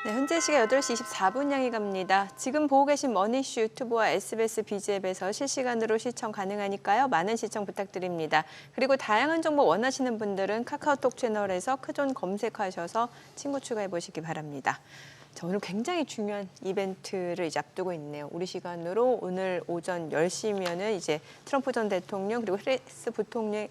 네, 현재 시각 8시 24분 향해 갑니다. 지금 보고 계신 머니쇼 유튜브와 SBS 비즈앱에서 실시간으로 시청 가능하니까요. 많은 시청 부탁드립니다. 그리고 다양한 정보 원하시는 분들은 카카오톡 채널에서 크존 검색하셔서 친구 추가해 보시기 바랍니다. 자, 오늘 굉장히 중요한 이벤트를 이제 앞두고 있네요. 우리 시간으로 오늘 오전 10시면은 이제 트럼프 전 대통령 그리고 해리스 부통령의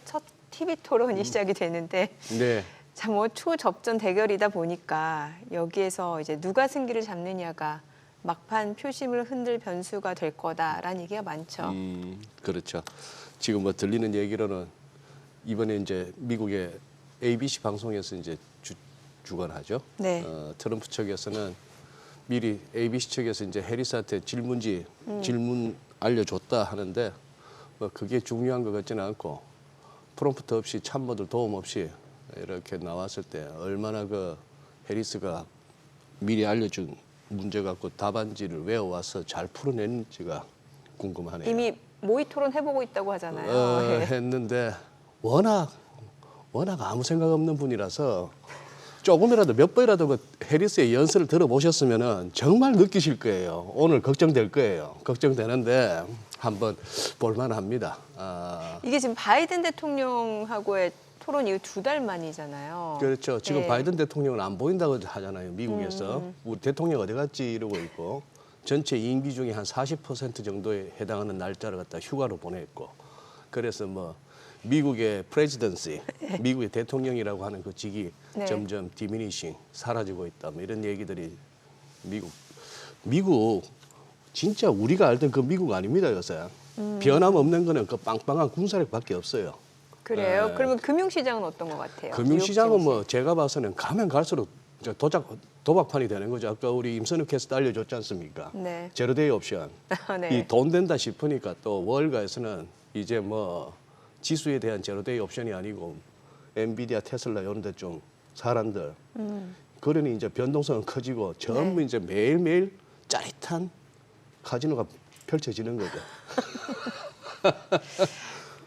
첫 TV 토론이 시작이 되는데 네. 자, 뭐 초접전 대결이다 보니까 여기에서 이제 누가 승기를 잡느냐가 막판 표심을 흔들 변수가 될 거다라는 얘기가 많죠. 그렇죠. 지금 뭐 들리는 얘기로는 이번에 이제 미국의 ABC 방송에서 이제 주관하죠. 네. 트럼프 측에서는 미리 ABC 측에서 이제 해리스한테 질문 알려줬다 하는데 뭐 그게 중요한 것 같지는 않고 프롬프트 없이 참모들 도움 없이 이렇게 나왔을 때 얼마나 그 해리스가 미리 알려준 문제 갖고 답안지를 외워와서 잘 풀어냈는지가 궁금하네요. 이미 모의 토론 해보고 있다고 하잖아요. 네. 했는데 워낙 아무 생각 없는 분이라서 조금이라도 몇 번이라도 그 해리스의 연설을 들어보셨으면은 정말 느끼실 거예요. 오늘 걱정될 거예요. 걱정되는데 한번 볼만합니다. 이게 지금 바이든 대통령하고의 토론 이후 2달 만이잖아요. 그렇죠. 지금 네. 바이든 대통령은 안 보인다고 하잖아요. 미국에서. 우리 대통령 어디 갔지 이러고 있고 전체 임기 중에 한 40% 정도에 해당하는 날짜를 갖다 휴가로 보냈고 그래서 뭐 미국의 프레지던시, 미국의 대통령이라고 하는 그 직이 네. 점점 디미니싱 사라지고 있다. 뭐 이런 얘기들이 미국 진짜 우리가 알던 그 미국 아닙니다 요새. 변함없는 거는 그 빵빵한 군사력밖에 없어요. 그래요? 네. 그러면 금융시장은 어떤 것 같아요? 금융시장은 뉴욕 뭐 제가 봐서는 가면 갈수록 이제 도박판이 되는 거죠. 아까 우리 임선욱 캐스터 알려줬지 않습니까? 네. 제로데이 옵션. 네. 이 돈 된다 싶으니까 또 월가에서는 이제 뭐 지수에 대한 제로데이 옵션이 아니고 엔비디아, 테슬라 이런 데 좀 사람들. 그러니 이제 변동성은 커지고 전부 네. 이제 매일매일 짜릿한 카지노가 펼쳐지는 거죠.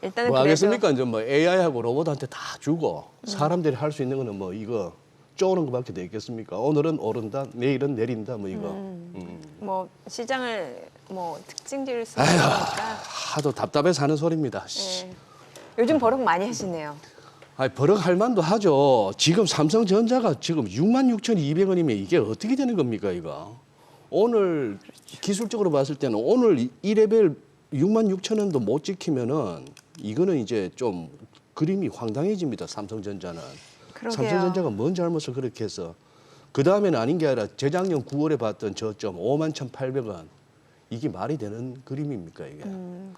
일단은 뭐 그래도 하겠습니까? 이제 뭐 AI하고 로봇한테 다 주고 사람들이 할 수 있는 거는 뭐 이거 쪼는 거밖에 더 있겠습니까? 오늘은 오른다, 내일은 내린다, 뭐 이거. 뭐 시장을 뭐 특징 지을 수 있으니까 하도 답답해서 하는 소리입니다. 네. 요즘 버럭 많이 하시네요. 아니, 버럭할 만도 하죠. 지금 삼성전자가 지금 66,200원이면 이게 어떻게 되는 겁니까, 이거? 오늘 기술적으로 봤을 때는 오늘 1레벨 66,000원도 못 지키면은 이거는 이제 좀 그림이 황당해집니다. 삼성전자는. 그러게요. 삼성전자가 뭔 잘못을 그렇게 해서 그 다음에는 아닌 게 아니라 재작년 9월에 봤던 저점 51,800원 이게 말이 되는 그림입니까 이게?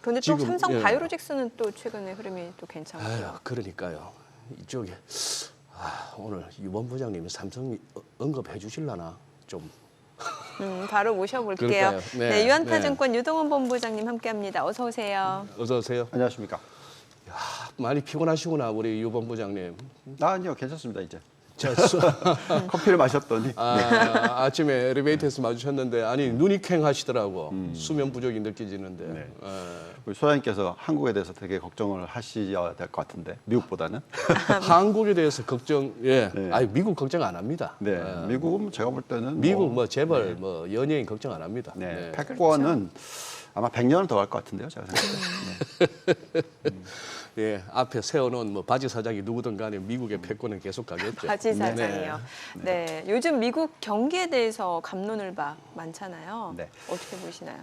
그런데 또 지금, 삼성 예. 바이오로직스는 또 최근에 흐름이 또 괜찮고요. 아유, 그러니까요. 이쪽에 오늘 유본 부장님이 삼성 언급해 주실라나 좀. 바로 모셔볼게요. 그럴까요? 네, 네, 유한타증권 유동원 본부장님 함께합니다. 어서 오세요. 어서 오세요. 안녕하십니까? 많이 피곤하시구나 우리 유본 부장님. 아니요, 괜찮습니다, 이제. 저 커피를 마셨더니. 아침에 엘리베이터에서 마주쳤는데 아니 눈이 퀭하시더라고. 수면 부족이 느껴지는데. 네. 우리 소장님께서 한국에 대해서 되게 걱정을 하셔야 될 것 같은데, 미국보다는. 한국에 대해서 걱정, 예. 네. 아니 미국 걱정 안 합니다. 네, 미국은 제가 볼 때는. 미국 뭐 재벌 뭐 연예인 걱정 안 합니다. 네, 네. 패권은 아마 100년은 더 갈 것 같은데요, 제가 생각할 때. 예, 앞에 세워놓은 뭐 바지 사장이 누구든 간에 미국의 패권은 계속 가겠죠. 바지 사장이요. 네. 요즘 미국 경기에 대해서 감론을 박 많잖아요. 네. 어떻게 보시나요?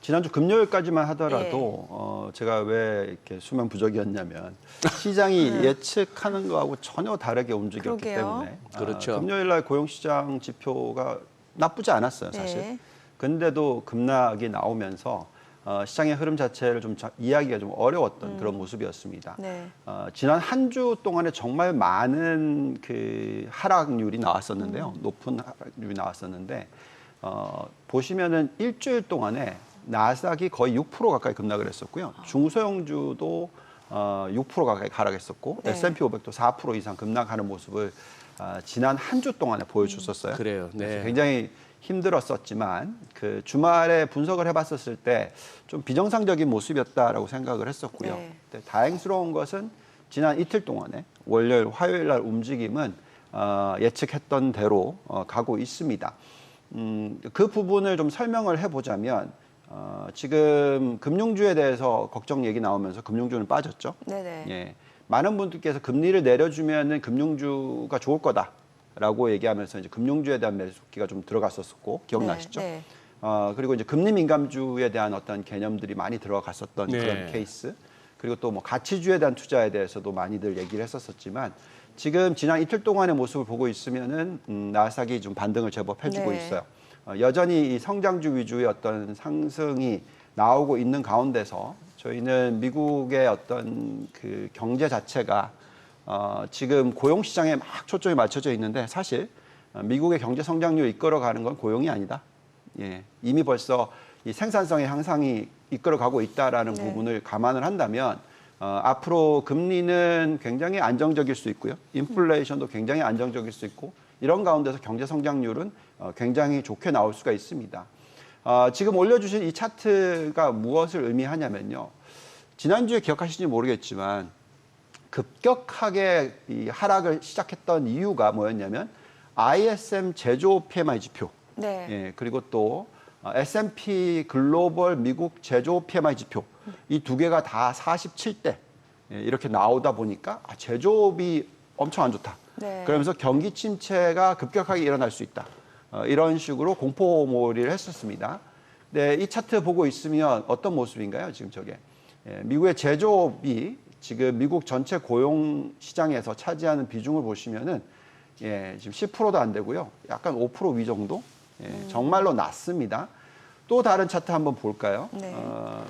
지난주 금요일까지만 하더라도 제가 왜 이렇게 수면 부족이었냐면 시장이 예측하는 거하고 전혀 다르게 움직였기 그러게요. 때문에 그렇죠. 금요일날 고용시장 지표가 나쁘지 않았어요, 사실. 네. 근데도 급락이 나오면서 시장의 흐름 자체를 좀 이해하기가 좀 어려웠던 그런 모습이었습니다. 네. 지난 한 주 동안에 정말 많은 그 하락률이 나왔었는데요. 높은 하락률이 나왔었는데 보시면은 일주일 동안에 나스닥이 거의 6% 가까이 급락을 했었고요. 중소형주도 6% 가까이 하락했었고 네. S&P 500도 4% 이상 급락하는 모습을 지난 한 주 동안에 보여줬었어요. 그래요. 그래서 네. 굉장히 힘들었었지만 그 주말에 분석을 해봤었을 때 좀 비정상적인 모습이었다라고 생각을 했었고요. 네. 근데 다행스러운 것은 지난 이틀 동안에 월요일, 화요일 날 움직임은 예측했던 대로 가고 있습니다. 그 부분을 좀 설명을 해보자면 지금 금융주에 대해서 걱정 얘기 나오면서 금융주는 빠졌죠. 네네. 예, 많은 분들께서 금리를 내려주면은 금융주가 좋을 거다라고 얘기하면서 이제 금융주에 대한 매수기가 좀 들어갔었고 기억나시죠? 네. 그리고 이제 금리 민감주에 대한 어떤 개념들이 많이 들어갔었던 네. 그런 케이스. 그리고 또 뭐 가치주에 대한 투자에 대해서도 많이들 얘기를 했었지만 지금 지난 이틀 동안의 모습을 보고 있으면은 나스닥이 좀 반등을 제법 해주고 네. 있어요. 여전히 이 성장주 위주의 어떤 상승이 나오고 있는 가운데서 저희는 미국의 어떤 그 경제 자체가 지금 고용 시장에 막 초점이 맞춰져 있는데 사실 미국의 경제 성장률을 이끌어가는 건 고용이 아니다. 예, 이미 벌써 이 생산성의 향상이 이끌어가고 있다라는 네. 부분을 감안을 한다면 앞으로 금리는 굉장히 안정적일 수 있고요. 인플레이션도 굉장히 안정적일 수 있고 이런 가운데서 경제 성장률은 굉장히 좋게 나올 수가 있습니다. 지금 올려주신 이 차트가 무엇을 의미하냐면요. 지난주에 기억하실지 모르겠지만 급격하게 이 하락을 시작했던 이유가 뭐였냐면 ISM 제조업 PMI 지표, 네. 예, 그리고 또 S&P 글로벌 미국 제조업 PMI 지표 이 두 개가 다 47대 이렇게 나오다 보니까 제조업이 엄청 안 좋다. 네. 그러면서 경기 침체가 급격하게 일어날 수 있다. 이런 식으로 공포몰이를 했었습니다. 네, 이 차트 보고 있으면 어떤 모습인가요? 지금 저게 미국의 제조업이 지금 미국 전체 고용 시장에서 차지하는 비중을 보시면은 지금 10%도 안 되고요. 약간 5% 위 정도. 정말로 낮습니다. 또 다른 차트 한번 볼까요? 네.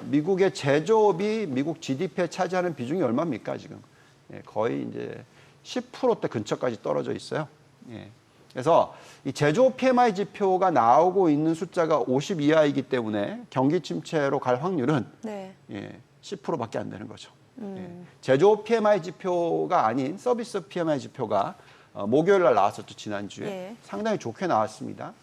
미국의 제조업이 미국 GDP에 차지하는 비중이 얼마입니까 지금? 거의 이제 10%대 근처까지 떨어져 있어요. 그래서 이 제조업 PMI 지표가 나오고 있는 숫자가 50 이하이기 때문에 경기 침체로 갈 확률은 네. 10%밖에 안 되는 거죠. 제조업 PMI 지표가 아닌 서비스 PMI 지표가 목요일 날 나왔었죠, 지난주에. 예. 상당히 좋게 나왔습니다.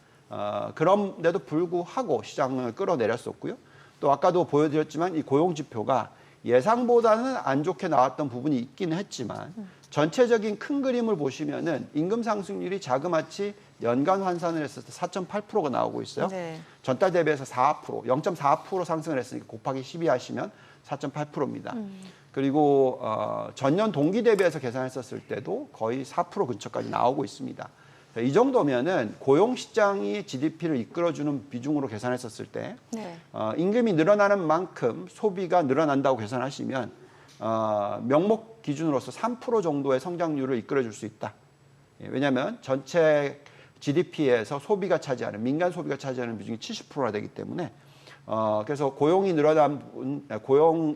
그런데도 불구하고 시장을 끌어내렸었고요. 또 아까도 보여드렸지만 이 고용 지표가 예상보다는 안 좋게 나왔던 부분이 있기는 했지만 전체적인 큰 그림을 보시면은 임금 상승률이 자그마치 연간 환산을 했을 때 4.8%가 나오고 있어요. 네. 전달 대비해서 4%, 0.4% 상승을 했으니까 곱하기 12 하시면 4.8%입니다. 그리고 전년 동기 대비해서 계산했었을 때도 거의 4% 근처까지 나오고 있습니다. 이 정도면은 고용 시장이 GDP를 이끌어주는 비중으로 계산했었을 때 네. 임금이 늘어나는 만큼 소비가 늘어난다고 계산하시면 명목 기준으로서 3% 정도의 성장률을 이끌어줄 수 있다. 왜냐하면 전체 GDP에서 소비가 차지하는 민간 소비가 차지하는 비중이 70%나 되기 때문에 그래서 고용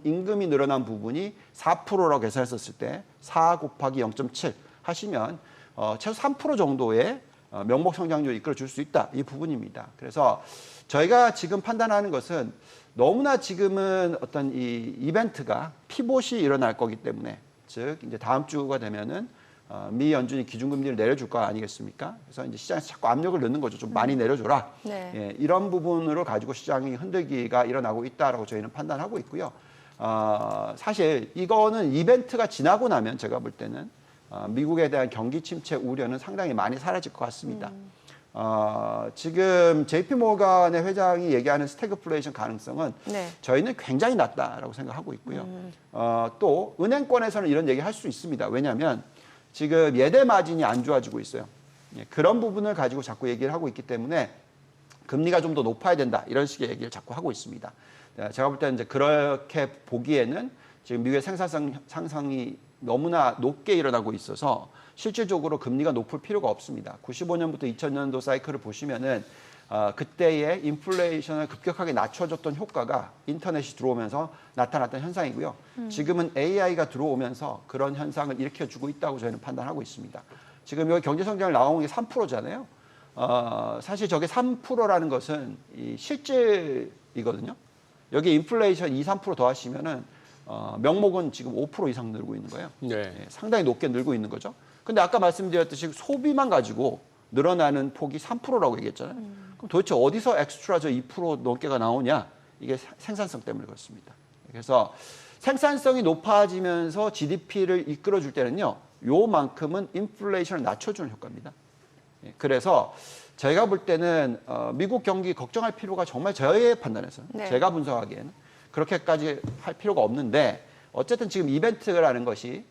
임금이 늘어난 부분이 4%라고 계산했었을 때 4 곱하기 0.7 하시면 최소 3% 정도의 명목 성장률을 이끌어줄 수 있다. 이 부분입니다. 그래서 저희가 지금 판단하는 것은 너무나 지금은 어떤 이 이벤트가 피봇이 일어날 거기 때문에 즉 이제 다음 주가 되면은 미 연준이 기준금리를 내려줄 거 아니겠습니까? 그래서 이제 시장에서 자꾸 압력을 넣는 거죠. 좀 많이 내려줘라. 네. 이런 부분으로 가지고 시장이 흔들기가 일어나고 있다라고 저희는 판단하고 있고요. 사실 이거는 이벤트가 지나고 나면 제가 볼 때는 미국에 대한 경기 침체 우려는 상당히 많이 사라질 것 같습니다. 지금 JP 모건의 회장이 얘기하는 스태그플레이션 가능성은 네. 저희는 굉장히 낮다라고 생각하고 있고요. 또 은행권에서는 이런 얘기 할 수 있습니다. 왜냐하면 지금 예대 마진이 안 좋아지고 있어요. 그런 부분을 가지고 자꾸 얘기를 하고 있기 때문에 금리가 좀 더 높아야 된다 이런 식의 얘기를 자꾸 하고 있습니다. 제가 볼 때는 이제 그렇게 보기에는 지금 미국의 생산성 상승이 너무나 높게 일어나고 있어서 실질적으로 금리가 높을 필요가 없습니다. 95년부터 2000년도 사이클을 보시면은 그때의 인플레이션을 급격하게 낮춰줬던 효과가 인터넷이 들어오면서 나타났던 현상이고요. 지금은 AI가 들어오면서 그런 현상을 일으켜주고 있다고 저희는 판단하고 있습니다. 지금 여기 경제성장을 나온 게 3%잖아요. 사실 저게 3%라는 것은 이 실질이거든요. 여기 인플레이션 2, 3% 더하시면은 명목은 지금 5% 이상 늘고 있는 거예요. 네. 상당히 높게 늘고 있는 거죠. 근데 아까 말씀드렸듯이 소비만 가지고 늘어나는 폭이 3%라고 얘기했잖아요. 그럼 도대체 어디서 엑스트라 저 2% 넘게가 나오냐? 이게 생산성 때문에 그렇습니다. 그래서 생산성이 높아지면서 GDP를 이끌어줄 때는요, 요만큼은 인플레이션을 낮춰주는 효과입니다. 예, 그래서 제가 볼 때는 미국 경기 걱정할 필요가 정말 저의 판단에서는 네. 제가 분석하기에는 그렇게까지 할 필요가 없는데 어쨌든 지금 이벤트라는 것이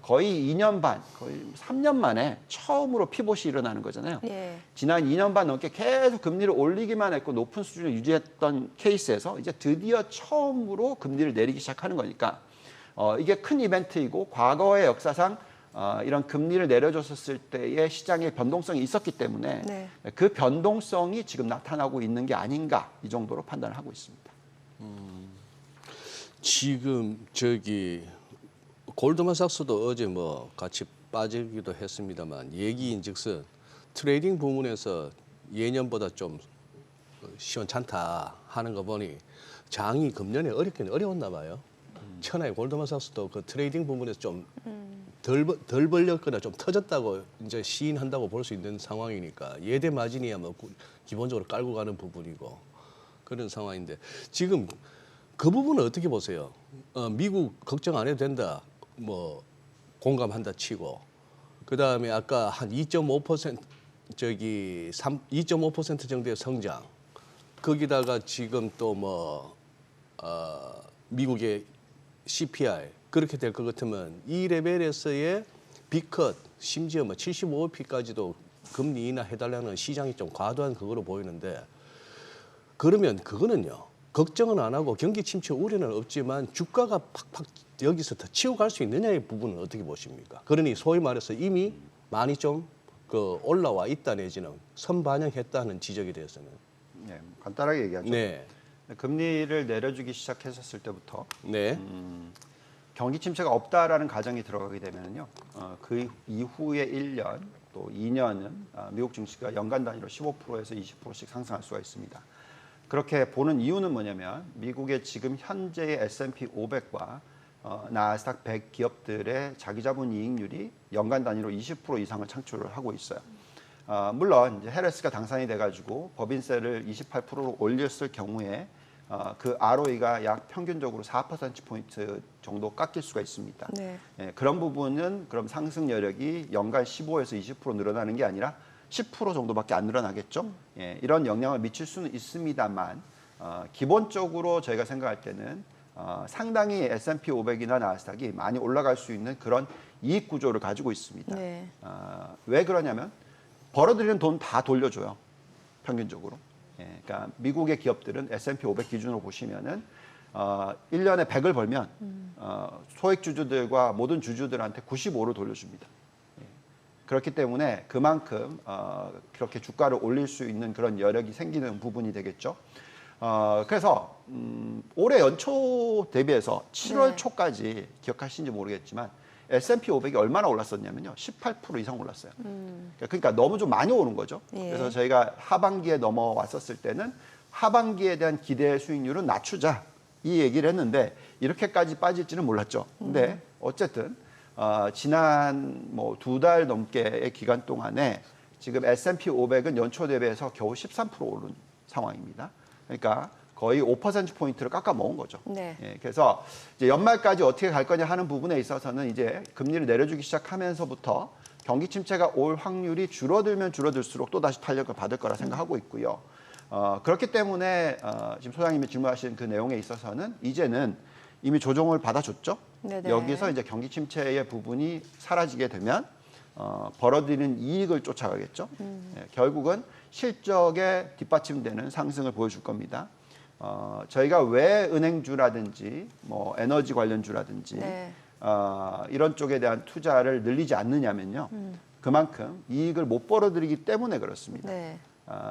거의 2년 반, 거의 3년 만에 처음으로 피봇이 일어나는 거잖아요. 예. 지난 2년 반 넘게 계속 금리를 올리기만 했고 높은 수준을 유지했던 케이스에서 이제 드디어 처음으로 금리를 내리기 시작하는 거니까 이게 큰 이벤트이고 과거의 역사상 이런 금리를 내려줬었을 때의 시장의 변동성이 있었기 때문에 네. 그 변동성이 지금 나타나고 있는 게 아닌가 이 정도로 판단을 하고 있습니다. 지금 저기 골드만삭스도 어제 뭐 같이 빠지기도 했습니다만 얘기인즉슨 트레이딩 부문에서 예년보다 좀 시원찮다 하는 거 보니 장이 금년에 어렵긴 어려웠나 봐요. 천하의 골드만삭스도 그 트레이딩 부분에서 좀 덜 벌렸거나 좀 터졌다고 이제 시인한다고 볼 수 있는 상황이니까 예대 마진이야 뭐 기본적으로 깔고 가는 부분이고 그런 상황인데 지금 그 부분은 어떻게 보세요? 미국 걱정 안 해도 된다. 뭐 공감한다 치고 그 다음에 아까 한 2.5% 저기 2.5% 정도의 성장 거기다가 지금 또 뭐 미국의 CPI 그렇게 될 것 같으면 이 레벨에서의 빅컷 심지어 뭐 75p까지도 금리 인하 해달라는 시장이 좀 과도한 그거로 보이는데 그러면 그거는요. 걱정은 안 하고 경기 침체 우려는 없지만 주가가 팍팍 여기서 더 치고 갈 수 있느냐의 부분은 어떻게 보십니까? 그러니 소위 말해서 이미 많이 좀 그 올라와 있다 내지는 선반영했다는 지적에 대해서는 네, 간단하게 얘기하죠. 네, 금리를 내려주기 시작했었을 때부터 네, 경기 침체가 없다라는 가정이 들어가게 되면요, 그 이후에 1년 또 2년은 미국 증시가 연간 단위로 15%에서 20%씩 상승할 수가 있습니다. 그렇게 보는 이유는 뭐냐면 미국의 지금 현재의 S&P 500과 나스닥 100 기업들의 자기자본 이익률이 연간 단위로 20% 이상을 창출을 하고 있어요. 물론 이제 해리스가 당선이 돼가지고 법인세를 28%로 올렸을 경우에 그 ROE가 약 평균적으로 4%포인트 정도 깎일 수가 있습니다. 네. 예, 그런 부분은 그럼 상승 여력이 연간 15에서 20% 늘어나는 게 아니라 10% 정도밖에 안 늘어나겠죠. 예, 이런 영향을 미칠 수는 있습니다만 기본적으로 저희가 생각할 때는 상당히 S&P 500이나 나스닥이 많이 올라갈 수 있는 그런 이익 구조를 가지고 있습니다. 네. 왜 그러냐면 벌어들이는 돈 다 돌려줘요. 평균적으로. 예, 그러니까 미국의 기업들은 S&P 500 기준으로 보시면은 1년에 100을 벌면 소액 주주들과 모든 주주들한테 95를 돌려줍니다. 예, 그렇기 때문에 그만큼 그렇게 주가를 올릴 수 있는 그런 여력이 생기는 부분이 되겠죠. 그래서 올해 연초 대비해서 7월 네. 초까지 기억하시는지 모르겠지만 S&P 500이 얼마나 올랐었냐면요. 18% 이상 올랐어요. 그러니까 너무 좀 많이 오른 거죠. 예. 그래서 저희가 하반기에 넘어왔었을 때는 하반기에 대한 기대 수익률은 낮추자 이 얘기를 했는데 이렇게까지 빠질지는 몰랐죠. 근데 어쨌든 지난 뭐 2달 넘게의 기간 동안에 지금 S&P 500은 연초 대비해서 겨우 13% 오른 상황입니다. 그러니까 거의 5%포인트를 깎아 먹은 거죠. 네. 예, 그래서 이제 연말까지 어떻게 갈 거냐 하는 부분에 있어서는 이제 금리를 내려주기 시작하면서부터 경기 침체가 올 확률이 줄어들면 줄어들수록 또 다시 탄력을 받을 거라 생각하고 있고요. 그렇기 때문에 지금 소장님이 질문하신 그 내용에 있어서는 이제는 이미 조정을 받아줬죠. 네네. 여기서 이제 경기 침체의 부분이 사라지게 되면 벌어들이는 이익을 쫓아가겠죠. 예, 결국은 실적에 뒷받침되는 상승을 보여줄 겁니다. 저희가 왜 은행주라든지 뭐 에너지 관련주라든지 네. 이런 쪽에 대한 투자를 늘리지 않느냐면요. 그만큼 이익을 못 벌어들이기 때문에 그렇습니다. 네.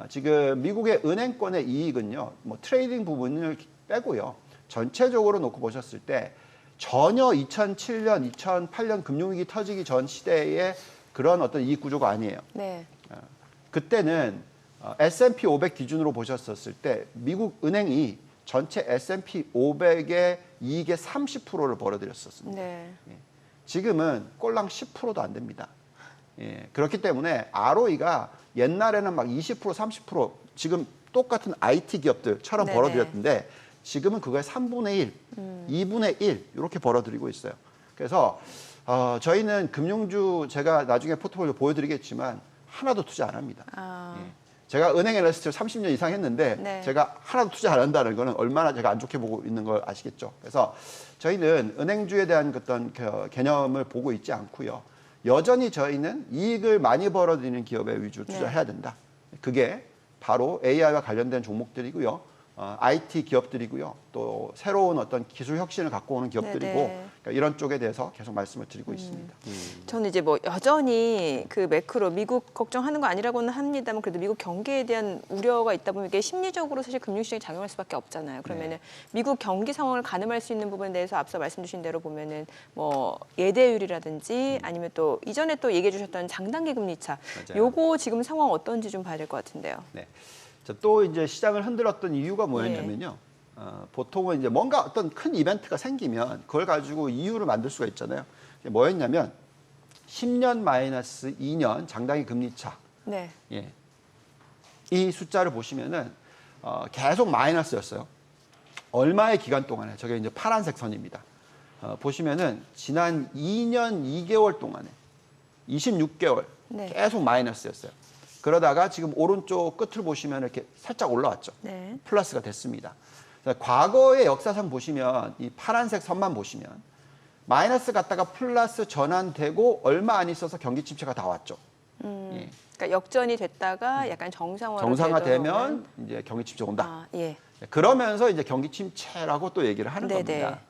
지금 미국의 은행권의 이익은요. 뭐 트레이딩 부분을 빼고요. 전체적으로 놓고 보셨을 때 전혀 2007년, 2008년 금융위기 터지기 전 시대의 그런 어떤 이익 구조가 아니에요. 네. 그때는 S&P 500 기준으로 보셨었을 때 미국 은행이 전체 S&P 500의 이익의 30%를 벌어들였었습니다. 네. 지금은 꼴랑 10%도 안 됩니다. 예, 그렇기 때문에 ROE가 옛날에는 막 20%, 30% 지금 똑같은 IT 기업들처럼 네네. 벌어들였는데 지금은 그거의 3분의 1, 2분의 1 이렇게 벌어들이고 있어요. 그래서 저희는 금융주 제가 나중에 포트폴리오 보여드리겠지만 하나도 투자 안 합니다. 예. 제가 은행 애널리스트를 30년 이상 했는데 네. 제가 하나도 투자 안 한다는 거는 얼마나 제가 안 좋게 보고 있는 걸 아시겠죠. 그래서 저희는 은행주에 대한 어떤 개념을 보고 있지 않고요. 여전히 저희는 이익을 많이 벌어들이는 기업에 위주로 투자해야 된다. 그게 바로 AI와 관련된 종목들이고요. IT 기업들이고요. 또 새로운 어떤 기술 혁신을 갖고 오는 기업들이고 네네. 그러니까 이런 쪽에 대해서 계속 말씀을 드리고 있습니다. 저는 이제 뭐 여전히 그 매크로 미국 걱정하는 거 아니라고는 합니다만 그래도 미국 경기에 대한 우려가 있다 보면 이게 심리적으로 사실 금융시장이 작용할 수밖에 없잖아요. 그러면은 미국 경기 상황을 가늠할 수 있는 부분에 대해서 앞서 말씀 주신 대로 보면은 뭐 예대율이라든지 아니면 또 이전에 또 얘기해 주셨던 장단기 금리차 맞아요. 요거 지금 상황 어떤지 좀 봐야 될 것 같은데요. 네. 자, 또 이제 시장을 흔들었던 이유가 뭐였냐면요. 보통은 이제 뭔가 어떤 큰 이벤트가 생기면 그걸 가지고 이유를 만들 수가 있잖아요. 이게 뭐였냐면 10년 마이너스 2년 장단기 금리차. 네. 예. 이 숫자를 보시면은 계속 마이너스였어요. 얼마의 기간 동안에 저게 이제 파란색 선입니다. 보시면은 지난 2년 2개월 동안에 26개월 네. 계속 마이너스였어요. 그러다가 지금 오른쪽 끝을 보시면 이렇게 살짝 올라왔죠. 네. 플러스가 됐습니다. 자, 과거의 역사상 보시면 이 파란색 선만 보시면 마이너스 갔다가 플러스 전환되고 얼마 안 있어서 경기 침체가 다 왔죠. 예. 그러니까 역전이 됐다가 약간 정상화로 정상화되면 이제 경기 침체가 온다. 아, 예. 그러면서 이제 경기 침체라고 또 얘기를 하는 네네. 겁니다.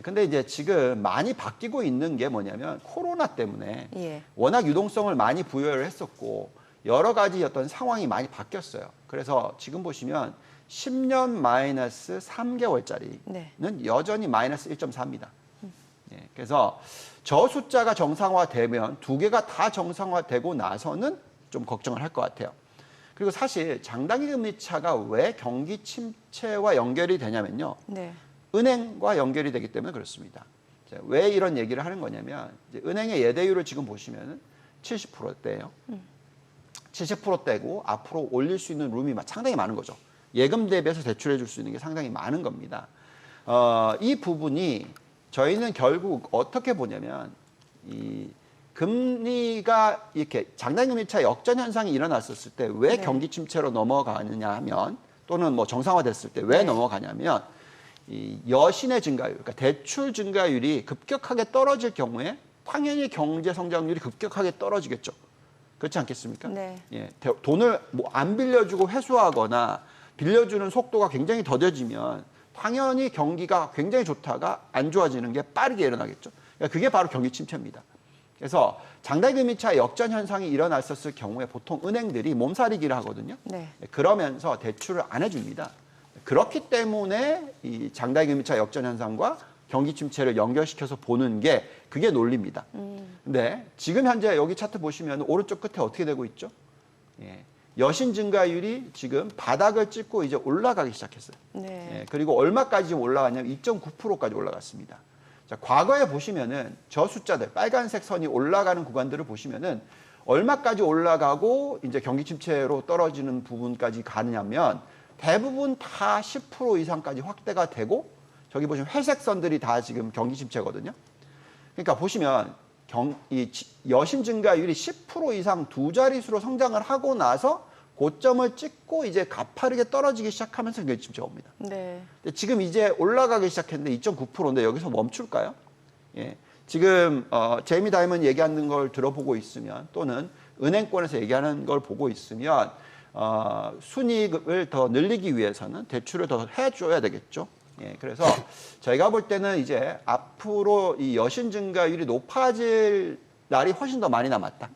근데 이제 지금 많이 바뀌고 있는 게 뭐냐면 코로나 때문에 예. 워낙 유동성을 많이 부여를 했었고 여러 가지 어떤 상황이 많이 바뀌었어요. 그래서 지금 보시면 10년 마이너스 3개월짜리는 네. 여전히 마이너스 1.4입니다. 예, 그래서 저 숫자가 정상화되면 두 개가 다 정상화되고 나서는 좀 걱정을 할 것 같아요. 그리고 사실 장단기 금리 차가 왜 경기 침체와 연결이 되냐면요. 네. 은행과 연결이 되기 때문에 그렇습니다. 왜 이런 얘기를 하는 거냐면 이제 은행의 예대율을 지금 보시면 70%대예요. 70%대고 앞으로 올릴 수 있는 룸이 상당히 많은 거죠. 예금 대비해서 대출해 줄 수 있는 게 상당히 많은 겁니다. 이 부분이 저희는 결국 어떻게 보냐면 이 금리가 이렇게 장단금리차 역전 현상이 일어났었을 때 왜 네. 경기 침체로 넘어가느냐 하면 또는 뭐 정상화됐을 때 왜 네. 넘어가냐면 이 여신의 증가율, 그러니까 대출 증가율이 급격하게 떨어질 경우에 당연히 경제 성장률이 급격하게 떨어지겠죠. 그렇지 않겠습니까? 네. 예, 돈을 뭐 안 빌려주고 회수하거나 빌려주는 속도가 굉장히 더뎌지면 당연히 경기가 굉장히 좋다가 안 좋아지는 게 빠르게 일어나겠죠. 그러니까 그게 바로 경기 침체입니다. 그래서 장단기 금리차 역전 현상이 일어났었을 경우에 보통 은행들이 몸살이기를 하거든요. 네. 그러면서 대출을 안 해줍니다. 그렇기 때문에 이 장단기 금리차 역전 현상과 경기 침체를 연결시켜서 보는 게 그게 논리입니다. 근데 지금 현재 여기 차트 보시면 오른쪽 끝에 어떻게 되고 있죠? 예. 여신 증가율이 지금 바닥을 찍고 이제 올라가기 시작했어요. 네. 예. 그리고 얼마까지 지금 올라갔냐면 2.9%까지 올라갔습니다. 자, 과거에 보시면은 저 숫자들 빨간색 선이 올라가는 구간들을 보시면은 얼마까지 올라가고 이제 경기 침체로 떨어지는 부분까지 가느냐면 대부분 다 10% 이상까지 확대가 되고 저기 보시면 회색 선들이 다 지금 경기 침체거든요. 그러니까 보시면 이 여신 증가율이 10% 이상 두 자릿수로 성장을 하고 나서 고점을 찍고 이제 가파르게 떨어지기 시작하면서 경기 침체가 옵니다. 네. 근데 지금 이제 올라가기 시작했는데 2.9%인데 여기서 멈출까요? 예. 지금 제이미 다이먼 얘기하는 걸 들어보고 있으면 또는 은행권에서 얘기하는 걸 보고 있으면 순이익을 더 늘리기 위해서는 대출을 더 해줘야 되겠죠. 예, 그래서 저희가 볼 때는 이제 앞으로 이 여신 증가율이 높아질 날이 훨씬 더 많이 남았다.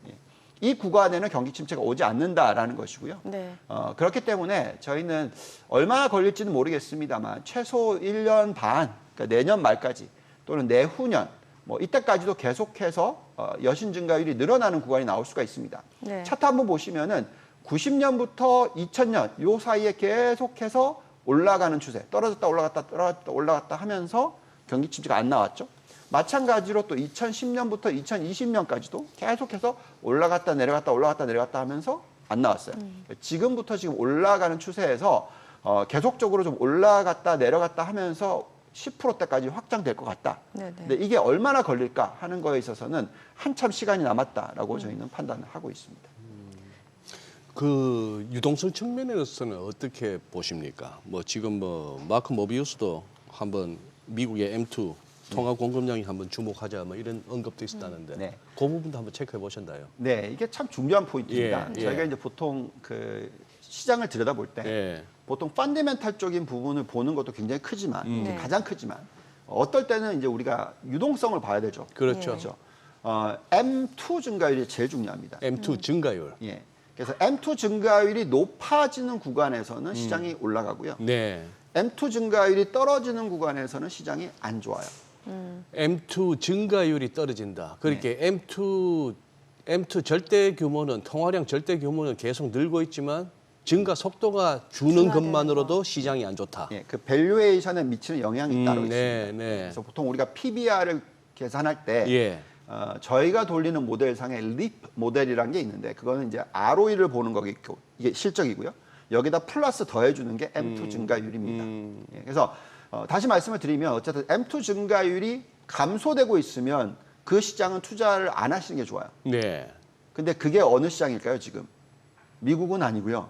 예. 이 구간에는 경기 침체가 오지 않는다라는 것이고요. 네. 그렇기 때문에 저희는 얼마나 걸릴지는 모르겠습니다만 최소 1년 반, 그러니까 내년 말까지 또는 내후년 뭐 이때까지도 계속해서 여신 증가율이 늘어나는 구간이 나올 수가 있습니다. 네. 차트 한번 보시면은 90년부터 2000년 요 사이에 계속해서 올라가는 추세, 떨어졌다 올라갔다 떨어졌다 올라갔다 하면서 경기 침체가 안 나왔죠. 마찬가지로 또 2010년부터 2020년까지도 계속해서 올라갔다 내려갔다 올라갔다 내려갔다 하면서 안 나왔어요. 지금부터 지금 올라가는 추세에서 계속적으로 좀 올라갔다 내려갔다 하면서 10%대까지 확장될 것 같다. 네네. 근데 이게 얼마나 걸릴까 하는 거에 있어서는 한참 시간이 남았다라고 저희는 판단을 하고 있습니다. 그 유동성 측면에서는 어떻게 보십니까? 뭐 지금 뭐 마크 모비우스도 한번 미국의 M2 통합 공급량이 한번 주목하자 뭐 이런 언급도 있었다는데 네. 그 부분도 한번 체크해 보셨나요? 네, 이게 참 중요한 포인트입니다. 예, 저희가 예. 이제 보통 그 시장을 들여다볼 때 예. 보통 펀더멘탈적인 부분을 보는 것도 굉장히 크지만 네. 가장 크지만 어떨 때는 이제 우리가 유동성을 봐야 되죠. 그렇죠. M2 증가율이 제일 중요합니다. M2 증가율. 예. 그래서 M2 증가율이 높아지는 구간에서는 시장이 올라가고요. 네. M2 증가율이 떨어지는 구간에서는 시장이 안 좋아요. M2 증가율이 떨어진다. 그러니까 M2 절대 규모는 통화량 절대 규모는 계속 늘고 있지만 증가 속도가 주는 중화되는 것만으로도 시장이 안 좋다. 예, 그 밸류에이션에 미치는 영향이 따로 있습니다. 네, 네. 그래서 보통 우리가 PBR을 계산할 때 예. 저희가 돌리는 모델상의 립 모델이라는 게 있는데 그거는 이제 ROE를 보는 거겠고 이게 실적이고요. 여기다 플러스 더해주는 게 M2 증가율입니다. 예, 그래서 다시 말씀을 드리면 어쨌든 M2 증가율이 감소되고 있으면 그 시장은 투자를 안 하시는 게 좋아요. 네. 근데 그게 어느 시장일까요, 지금? 미국은 아니고요.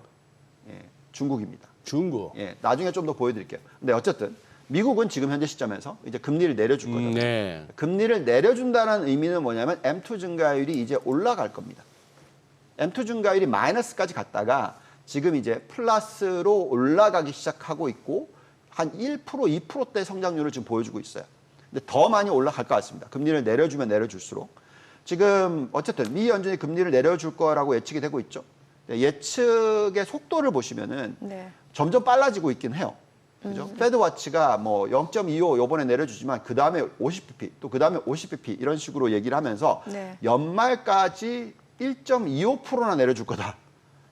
예, 중국입니다. 중국. 예, 나중에 좀 더 보여드릴게요. 근데 어쨌든 미국은 지금 현재 시점에서 이제 금리를 내려줄 거죠. 네. 금리를 내려준다는 의미는 뭐냐면 M2 증가율이 이제 올라갈 겁니다. M2 증가율이 마이너스까지 갔다가 지금 이제 플러스로 올라가기 시작하고 있고 한 1%, 2%대 성장률을 지금 보여주고 있어요. 근데 더 많이 올라갈 것 같습니다. 금리를 내려주면 내려줄수록. 지금 어쨌든 미 연준이 금리를 내려줄 거라고 예측이 되고 있죠. 예측의 속도를 보시면은 네. 점점 빨라지고 있긴 해요. 그죠? 페드 와치가 뭐 0.25 요번에 내려주지만 그 다음에 50bp 또 그 다음에 50bp 이런 식으로 얘기를 하면서 네. 연말까지 1.25%나 내려줄 거다.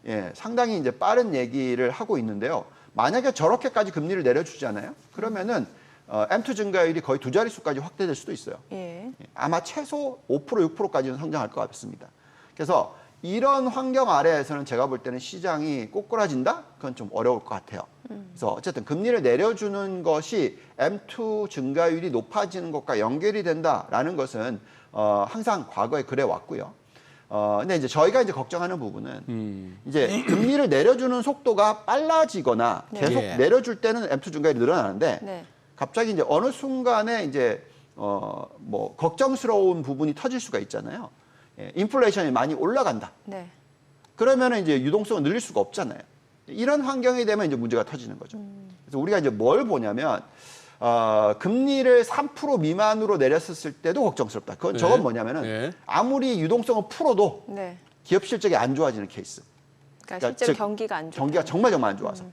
예, 상당히 이제 빠른 얘기를 하고 있는데요. 만약에 저렇게까지 금리를 내려주잖아요. 그러면은 M2 증가율이 거의 두 자릿수까지 확대될 수도 있어요. 예. 아마 최소 5%, 6%까지는 성장할 것 같습니다. 그래서 이런 환경 아래에서는 제가 볼 때는 시장이 꼬꾸라진다? 그건 좀 어려울 것 같아요. 그래서 어쨌든 금리를 내려주는 것이 M2 증가율이 높아지는 것과 연결이 된다라는 것은 항상 과거에 그래 왔고요. 근데 이제 저희가 이제 걱정하는 부분은 이제 금리를 내려주는 속도가 빨라지거나 네. 계속 예. 내려줄 때는 M2 증가율이 늘어나는데 네. 갑자기 이제 어느 순간에 이제 뭐 걱정스러운 부분이 터질 수가 있잖아요. 예, 인플레이션이 많이 올라간다. 네. 그러면은 이제 유동성을 늘릴 수가 없잖아요. 이런 환경이 되면 이제 문제가 터지는 거죠. 그래서 우리가 이제 뭘 보냐면 금리를 3% 미만으로 내렸었을 때도 걱정스럽다. 그건 네. 저건 뭐냐면은 네. 아무리 유동성을 풀어도 네. 기업 실적이 안 좋아지는 케이스. 그러니까 실제로 즉, 경기가 안 좋다. 경기가 정말 안 좋아서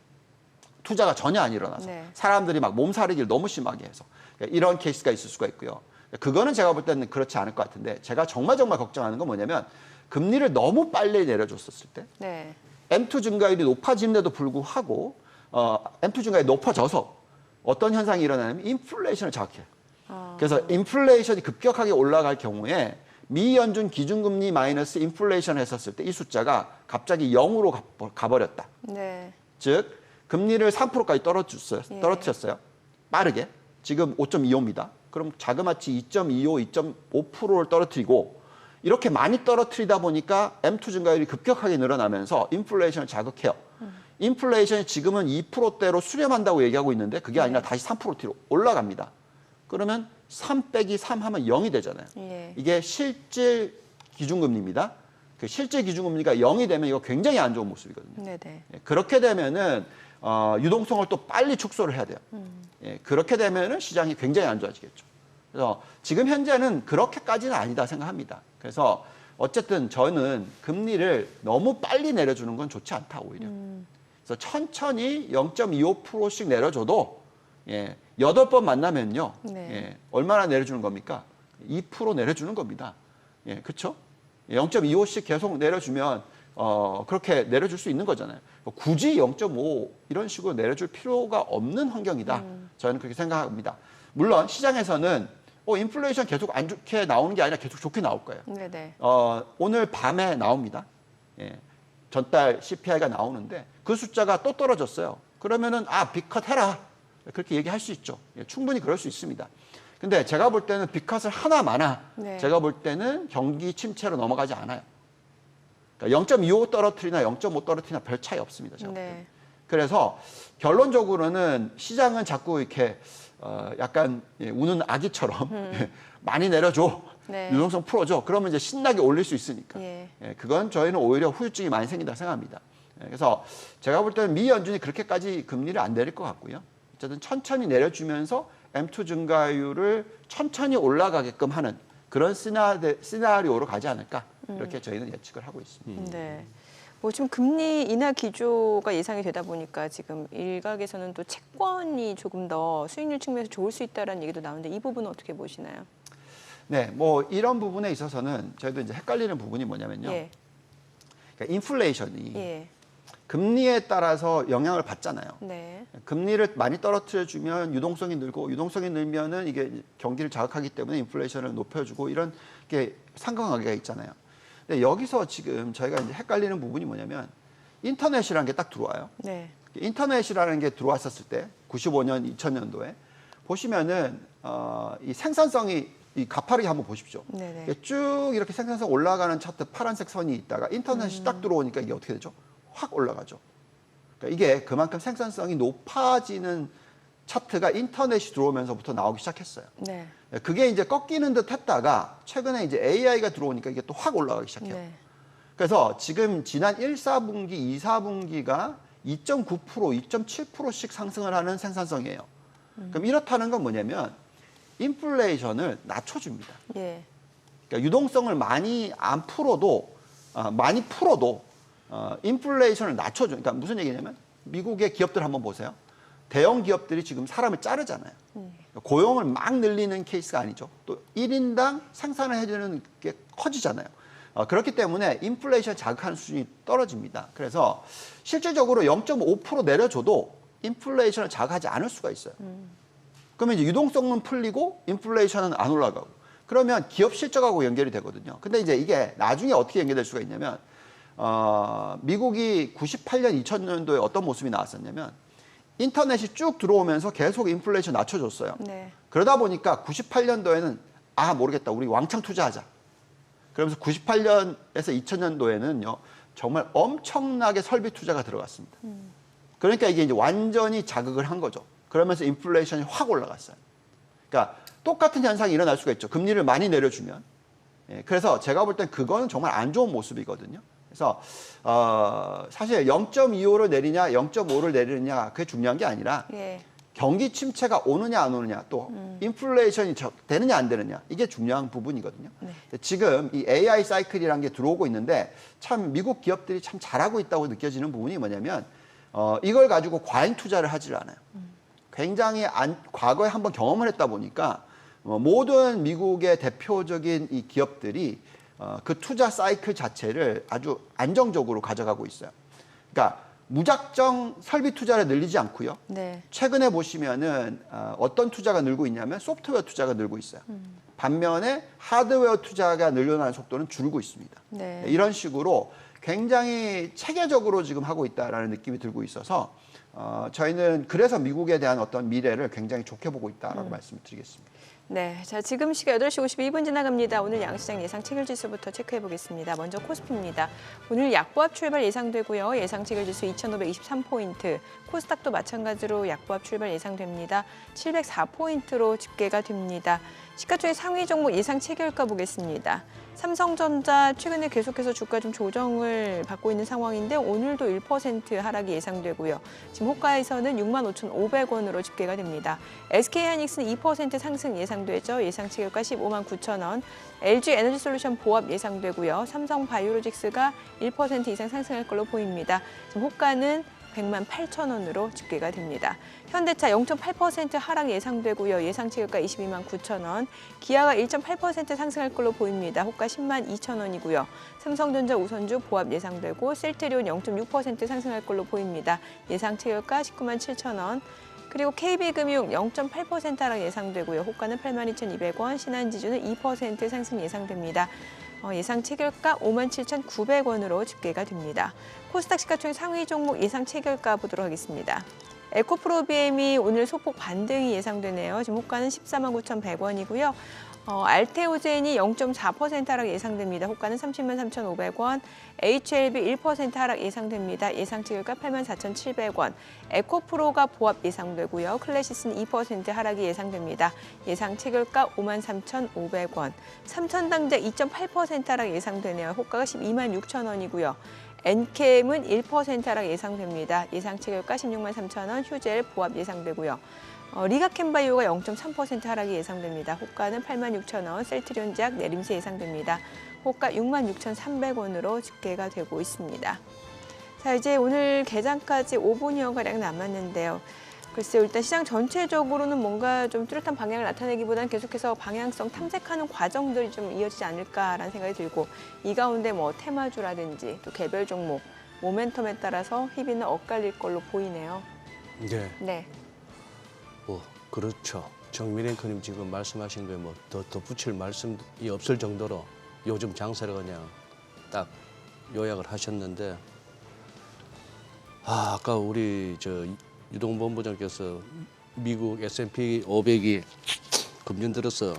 투자가 전혀 안 일어나서 네. 사람들이 막 몸살이기를 너무 심하게 해서 그러니까 이런 케이스가 있을 수가 있고요. 그거는 제가 볼 때는 그렇지 않을 것 같은데 제가 정말 걱정하는 건 뭐냐면 금리를 너무 빨리 내려줬었을 때 네. M2 증가율이 높아지는데도 불구하고 M2 증가율이 높아져서 어떤 현상이 일어나냐면 인플레이션을 자극해요. 그래서 인플레이션이 급격하게 올라갈 경우에 미 연준 기준금리 마이너스 인플레이션을 했었을 때 이 숫자가 갑자기 0으로 가버렸다. 네. 즉 금리를 3%까지 예. 떨어뜨렸어요. 빠르게. 지금 5.25입니다. 그럼 자그마치 2.25, 2.5%를 떨어뜨리고 이렇게 많이 떨어뜨리다 보니까 M2 증가율이 급격하게 늘어나면서 인플레이션을 자극해요. 인플레이션이 지금은 2%대로 수렴한다고 얘기하고 있는데 그게 아니라 다시 3%대로 올라갑니다. 그러면 3 빼기 3 하면 0이 되잖아요. 예. 이게 실질 기준금리입니다. 그 실질 기준금리가 0이 되면 이거 굉장히 안 좋은 모습이거든요. 네네. 예, 그렇게 되면은 유동성을 또 빨리 축소를 해야 돼요. 예, 그렇게 되면은 시장이 굉장히 안 좋아지겠죠. 그래서 지금 현재는 그렇게까지는 아니다 생각합니다. 그래서 어쨌든 저는 금리를 너무 빨리 내려주는 건 좋지 않다 오히려. 그래서 천천히 0.25%씩 내려줘도 예, 8번 만나면요. 네. 예, 얼마나 내려주는 겁니까? 2% 내려주는 겁니다. 예, 그렇죠? 0.25씩 계속 내려주면 그렇게 내려줄 수 있는 거잖아요. 굳이 0.5 이런 식으로 내려줄 필요가 없는 환경이다. 저는 그렇게 생각합니다. 물론 시장에서는 인플레이션 계속 안 좋게 나오는 게 아니라 계속 좋게 나올 거예요. 네네. 오늘 밤에 나옵니다. 예, 전달 CPI가 나오는데 그 숫자가 또 떨어졌어요. 그러면은 빅컷 해라. 그렇게 얘기할 수 있죠. 예, 충분히 그럴 수 있습니다. 근데 제가 볼 때는 빅컷을 하나 마나 네. 제가 볼 때는 경기 침체로 넘어가지 않아요. 그러니까 0.25 떨어뜨리나 0.5 떨어뜨리나 별 차이 없습니다. 제가 볼 때는. 네. 그래서 결론적으로는 시장은 자꾸 이렇게 약간 우는 아기처럼 많이 내려줘. 네. 유동성 풀어줘. 그러면 이제 신나게 올릴 수 있으니까. 예. 그건 저희는 오히려 후유증이 많이 생긴다 생각합니다. 그래서 제가 볼 때는 미 연준이 그렇게까지 금리를 안 내릴 것 같고요. 어쨌든 천천히 내려주면서 M2 증가율을 천천히 올라가게끔 하는 그런 시나리오로 가지 않을까 이렇게 저희는 예측을 하고 있습니다. 네. 뭐 지금 금리 인하 기조가 예상이 되다 보니까 지금 일각에서는 또 채권이 조금 더 수익률 측면에서 좋을 수 있다라는 얘기도 나오는데 이 부분은 어떻게 보시나요? 네, 뭐 이런 부분에 있어서는 저희도 이제 헷갈리는 부분이 뭐냐면요. 예. 그러니까 인플레이션이 예. 금리에 따라서 영향을 받잖아요. 네. 금리를 많이 떨어뜨려 주면 유동성이 늘고 유동성이 늘면은 이게 경기를 자극하기 때문에 인플레이션을 높여주고 이런 게 상관관계가 있잖아요. 근데 여기서 지금 저희가 이제 헷갈리는 부분이 뭐냐면 인터넷이라는 게 딱 들어와요. 네. 인터넷이라는 게 들어왔었을 때 95년, 2000년도에 보시면은 이 생산성이 이 가파르게 한번 보십시오. 네네. 이게 쭉 이렇게 생산성 올라가는 차트 파란색 선이 있다가 인터넷이 딱 들어오니까 이게 어떻게 되죠? 확 올라가죠. 그러니까 이게 그만큼 생산성이 높아지는 차트가 인터넷이 들어오면서부터 나오기 시작했어요. 네. 그게 이제 꺾이는 듯 했다가 최근에 이제 AI가 들어오니까 이게 또 확 올라가기 시작해요. 네. 그래서 지금 지난 1, 4분기, 2, 4분기가 2.9%, 2.7%씩 상승을 하는 생산성이에요. 그럼 이렇다는 건 뭐냐면 인플레이션을 낮춰줍니다. 예. 그러니까 유동성을 많이 풀어도 인플레이션을 낮춰줘. 그러니까 무슨 얘기냐면 미국의 기업들 한번 보세요. 대형 기업들이 지금 사람을 자르잖아요. 고용을 막 늘리는 케이스가 아니죠. 또 1인당 생산을 해주는 게 커지잖아요. 그렇기 때문에 인플레이션 자극하는 수준이 떨어집니다. 그래서 실질적으로 0.5% 내려줘도 인플레이션을 자극하지 않을 수가 있어요. 그러면 이제 유동성은 풀리고 인플레이션은 안 올라가고 그러면 기업 실적하고 연결이 되거든요. 근데 이제 이게 나중에 어떻게 연결될 수가 있냐면 미국이 98년, 2000년도에 어떤 모습이 나왔었냐면 인터넷이 쭉 들어오면서 계속 인플레이션 낮춰줬어요. 네. 그러다 보니까 98년도에는 모르겠다. 우리 왕창 투자하자. 그러면서 98년에서 2000년도에는요. 정말 엄청나게 설비 투자가 들어갔습니다. 그러니까 이게 이제 완전히 자극을 한 거죠. 그러면서 인플레이션이 확 올라갔어요. 그러니까 똑같은 현상이 일어날 수가 있죠. 금리를 많이 내려주면. 그래서 제가 볼 땐 그거는 정말 안 좋은 모습이거든요. 그래서 사실 0.25를 내리냐 0.5를 내리느냐 그게 중요한 게 아니라 예. 경기 침체가 오느냐 안 오느냐 또 인플레이션이 되느냐 안 되느냐 이게 중요한 부분이거든요. 네. 지금 이 AI 사이클이라는 게 들어오고 있는데 참 미국 기업들이 참 잘하고 있다고 느껴지는 부분이 뭐냐면 이걸 가지고 과잉 투자를 하질 않아요. 굉장히 과거에 한번 경험을 했다 보니까 모든 미국의 대표적인 이 기업들이 그 투자 사이클 자체를 아주 안정적으로 가져가고 있어요. 그러니까 무작정 설비 투자를 늘리지 않고요. 네. 최근에 보시면은 어떤 투자가 늘고 있냐면 소프트웨어 투자가 늘고 있어요. 반면에 하드웨어 투자가 늘어나는 속도는 줄고 있습니다. 네. 이런 식으로 굉장히 체계적으로 지금 하고 있다라는 느낌이 들고 있어서 저희는 그래서 미국에 대한 어떤 미래를 굉장히 좋게 보고 있다라고 말씀을 드리겠습니다. 네, 자 지금 시각 8시 52분 지나갑니다. 오늘 양시장 예상 체결지수부터 체크해 보겠습니다. 먼저 코스피입니다. 오늘 약보합 출발 예상되고요. 예상 체결지수 2,523포인트. 코스닥도 마찬가지로 약보합 출발 예상됩니다. 704포인트로 집계가 됩니다. 시가총액 상위 종목 예상 체결가 보겠습니다. 삼성전자 최근에 계속해서 주가 좀 조정을 받고 있는 상황인데 오늘도 1% 하락이 예상되고요. 지금 호가에서는 65,500원으로 집계가 됩니다. SK하이닉스는 2% 상승 예상되죠. 예상 체결가 159,000원. LG에너지솔루션 보합 예상되고요. 삼성바이오로직스가 1% 이상 상승할 걸로 보입니다. 지금 호가는 108,000원으로 집계가 됩니다. 현대차 0.8% 하락 예상되고요. 예상 체결가 229,000원. 기아가 1.8% 상승할 걸로 보입니다. 호가 102,000원이고요. 삼성전자 우선주 보합 예상되고 셀트리온 0.6% 상승할 걸로 보입니다. 예상 체결가 197,000원. 그리고 KB금융 0.8% 하락 예상되고요. 호가는 82,200원, 신한지주는 2% 상승 예상됩니다. 예상 체결가 57,900원으로 집계가 됩니다. 코스닥 시가총액 상위 종목 예상 체결가 보도록 하겠습니다. 에코프로비엠이 오늘 소폭 반등이 예상되네요. 지금 호가는 149,100원이고요. 알테오젠이 0.4% 하락 예상됩니다. 호가는 303,500원. HLB 1% 하락 예상됩니다. 예상 체결가 84,700원. 에코프로가 보합 예상되고요. 클래시스는 2% 하락이 예상됩니다. 예상 체결가 53,500원. 삼천당자 2.8% 하락 예상되네요. 호가가 126,000원이고요. 엔캠은 1% 하락 예상됩니다. 예상 체결가 163,000원, 휴젤 보합 예상되고요. 리가캠바이오가 0.3% 하락이 예상됩니다. 호가는 86,000원, 셀트리온제약 내림세 예상됩니다. 호가 66,300원으로 집계가 되고 있습니다. 자, 이제 오늘 개장까지 5분여가량 남았는데요. 글쎄요, 일단 시장 전체적으로는 뭔가 좀 뚜렷한 방향을 나타내기보다는 계속해서 방향성 탐색하는 과정들이 좀 이어지지 않을까라는 생각이 들고, 이 가운데 뭐 테마주라든지 또 개별 종목, 모멘텀에 따라서 희비는 엇갈릴 걸로 보이네요. 네. 네. 그렇죠. 정민 앵커님 지금 말씀하신 거에 뭐 더 붙일 말씀이 없을 정도로 요즘 장세를 그냥 딱 요약을 하셨는데, 아까 우리 유동 본부장께서 미국 S&P 500이 금년 들어서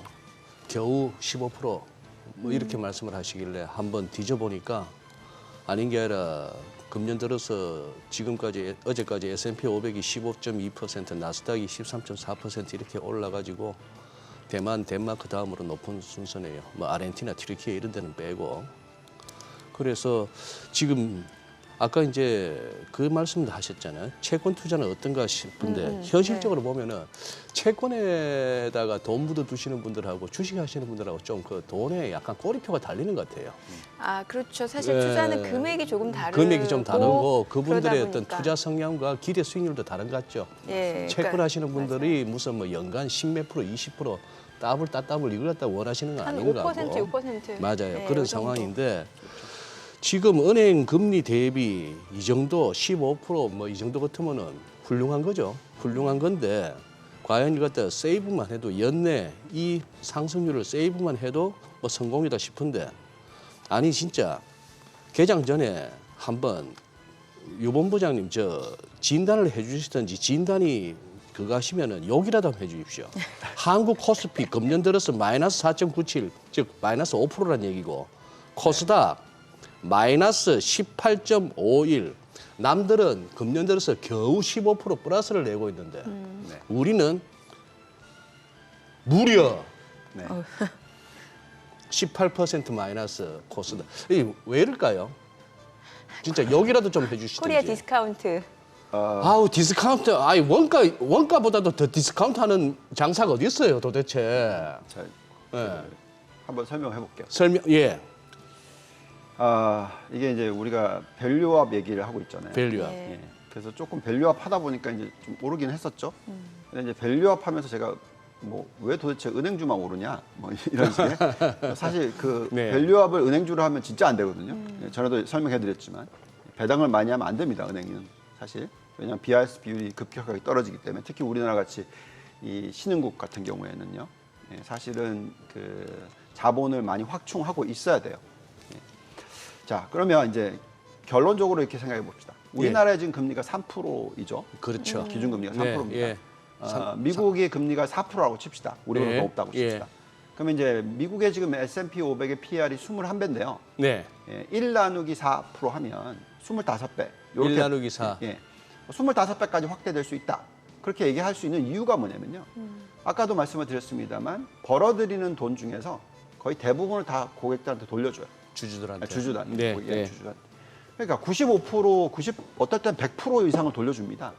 겨우 15% 뭐 이렇게 말씀을 하시길래 한번 뒤져보니까 아닌 게 아니라 금년 들어서 지금까지 어제까지 S&P 500이 15.2%, 나스닥이 13.4% 이렇게 올라가지고 대만, 덴마크 다음으로 높은 순서네요. 뭐 아르헨티나, 튀르키예 이런 데는 빼고. 그래서 지금 아까 이제 그 말씀도 하셨잖아요. 채권 투자는 어떤가 싶은데 현실적으로 보면은 채권에다가 돈 묻어 두시는 분들하고 주식 하시는 분들하고 좀 그 돈에 약간 꼬리표가 달리는 것 같아요. 아, 그렇죠. 사실 네. 투자는 금액이 조금 다르고 금액이 좀 다르고 그분들의 그러다 어떤 보니까. 투자 성향과 기대 수익률도 다른 것 같죠. 예, 채권 그러니까 하시는 분들이 무슨 뭐 연간 10몇 프로, 20% 더블 따따블 이걸 갖다 원하시는 건 한 아닌 것 5%, 같고. 6% 맞아요. 네, 그런 이 정도. 상황인데 지금 은행 금리 대비 이 정도 15%뭐 이 정도 같으면은 훌륭한 거죠. 훌륭한 건데 과연 이거 갖다 세이브만 해도 연내 이 상승률을 세이브만 해도 뭐 성공이다 싶은데 아니 진짜 개장 전에 한번 유 본부장님 진단을 해주시든지 진단이 그거 하시면은 욕이라도 한번 해주십시오. 한국 코스피 금년 들어서 마이너스 4.97, 즉 마이너스 5%란 얘기고 코스닥 마이너스 18.51. 남들은 금년 들어서 겨우 15% 플러스를 내고 있는데 네. 우리는 무려 네. 18% 마이너스 코스닥. 이게 왜 이럴까요? 진짜 여기라도 좀 해주시든지. 코리아 디스카운트. 아우 디스카운트. 아이 원가보다도 더 디스카운트하는 장사가 어디 있어요 도대체? 자, 예. 한번 설명해 볼게요. 예. 이게 이제 우리가 밸류업 얘기를 하고 있잖아요. 밸류업. 네. 예. 그래서 조금 밸류업 하다 보니까 이제 좀 오르긴 했었죠. 근데 이제 밸류업 하면서 제가 뭐 왜 도대체 은행주만 오르냐 뭐 이런 식의 사실 그 네. 밸류업을 은행주로 하면 진짜 안 되거든요. 예, 전에도 설명해드렸지만 배당을 많이 하면 안 됩니다. 은행은 사실 왜냐하면 BRS 비율이 급격하게 떨어지기 때문에 특히 우리나라 같이 이 신흥국 같은 경우에는요. 예, 사실은 그 자본을 많이 확충하고 있어야 돼요. 예. 자 그러면 이제 결론적으로 이렇게 생각해 봅시다. 우리나라의 지금 금리가 3%이죠. 그렇죠. 기준금리가 네, 3%입니다. 예. 미국의 금리가 4%라고 칩시다. 우리보다 예, 더 높다고 칩시다. 그러면 이제 미국의 지금 S&P 500의 PR이 21배인데요. 네. 예, 1 나누기 4% 하면 25배. 1 나누기 4. 예, 25배까지 확대될 수 있다. 그렇게 얘기할 수 있는 이유가 뭐냐면요. 아까도 말씀을 드렸습니다만 벌어들이는 돈 중에서 거의 대부분을 다 고객들한테 돌려줘요. 주주들한테. 주주단한테. 네, 고객, 네. 주주단한테. 그러니까 95%, 어떨 땐 100% 이상을 돌려줍니다.